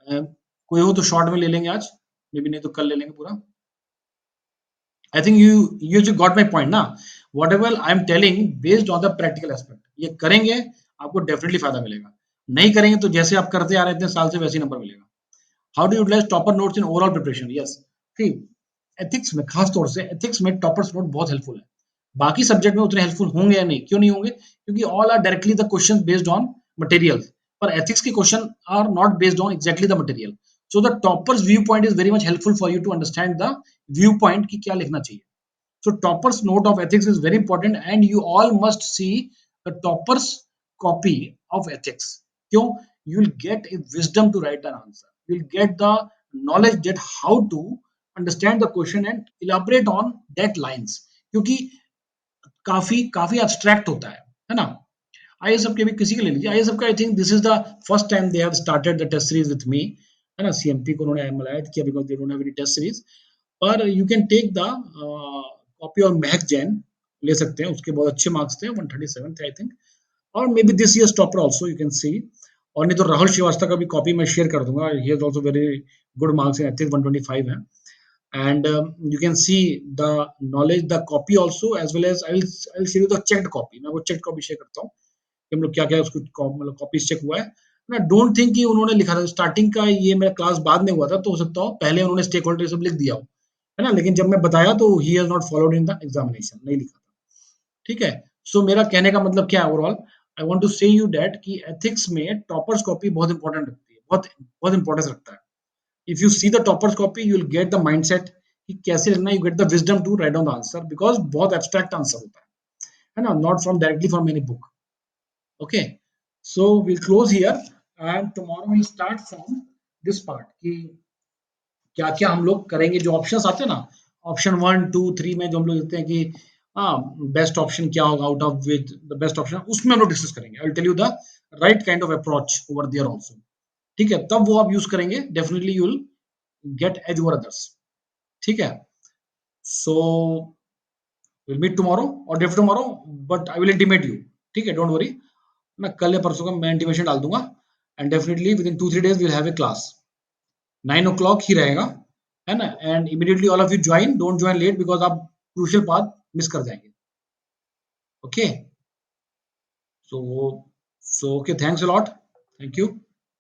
कोई हो तो शॉर्ट में ले लेंगे आज, मे बी नहीं तो कल ले लेंगे पूरा. I think you got my point ना. Whatever I am telling based on the practical aspect, ये करेंगे आपको डेफिनेटली फायदा मिलेगा. नहीं करेंगे तो जैसे आप करते आ रहे हैं इतने साल से, वैसे ही नंबर मिलेगा. How do utilize topper notes in overall preparation? Yes, ठीक. एथिक्स में, खास तौर से एथिक्स में टॉपर्स नोट बहुत हेल्पफुल है. बाकी सब्जेक्ट में उतने हेल्पफुल होंगे या नहीं? क्यों नहीं होंगे? क्योंकि all are directly the question based on material. पर एथिक्स के question are not based on exactly the material. So the toppers viewpoint is very much helpful for you to understand the viewpoint की क्या लिखना चाहिए. So topper's note of ethics is very important, and you all must see the topper's copy of ethics. क्यों? You will get a wisdom to write an answer. You will get the knowledge that how to understand the question and elaborate on that lines. क्योंकि काफी काफी abstract होता है ना. ISF के भी किसी के ले लीजिए. ISF का I think this is the first time they have started the test series with me, है ना. सीएमपी को उन्होंने मलायात किया because they don't have any test series. पर you can take the copy और महक जैन ले सकते हैं, उसके बहुत अच्छे मार्क्स थे, 137 थे आई थिंक. और may be this year topper also you can सी. और नहीं तो राहुल श्रीवास्तव का भी कॉपी मैं शेयर कर दूंगा. He has also very good marks in ethics, 125 है. And you can see the knowledge, the copy also, as well as I will show you the checked copy. मैं वो checked copy शेयर करता हूँ कि हम लोग क्या क्या उसको मतलब कॉपीज चेक हुआ है ना. डोंट थिंक कि उन्होंने लिखा था स्टार्टिंग का, ये मेरा क्लास बाद में हुआ था, तो हो सकता हो पहले उन्होंने स्टेक होल्डर सब लिख दिया हो, है ना. लेकिन जब मैं बताया तो he has not followed in the examination, नहीं लिखा था. ठीक है. सो मेरा कहने का मतलब क्या है overall, I want to say you that कि एथिक्स में टॉपर्स कॉपी बहुत इंपॉर्टेंट रखती है, बहुत बहुत इंपॉर्टेंस रखता है. If you see the toppers copy you will get the mindset कि कैसे लिखना. You get the wisdom to write down the answer, because बहुत एब्स्ट्रैक्ट आंसर होता है ना, not from directly from any book. Okay, so we'll close here, and tomorrow we'll start from this part कि क्या क्या हम लोग करेंगे. जो ऑप्शंस आते हैं ना, ऑप्शन 1, 2, 3 में जो हम लोग देखते हैं कि हाँ बेस्ट ऑप्शन क्या होगा, out of which the best option, उसमें हम लोग डिस्कस करेंगे. I will tell you the right kind of approach over there also. ठीक है, तब वो आप यूज करेंगे, definitely you will get edge over others. ठीक है. सो विल मीट टुमारो और day after tomorrow, but I will intimate you. ठीक है, डोंट वरी. मैं कल या परसों का मैं इंटीमेशन डाल दूंगा. And definitely within 2-3 days will have a class. 9 o'clock ही रहेगा, है ना. And immediately all of you join, don't join late, because आप क्रूशियल पार्ट मिस कर जाएंगे. Okay, so okay, thanks a lot. Thank you.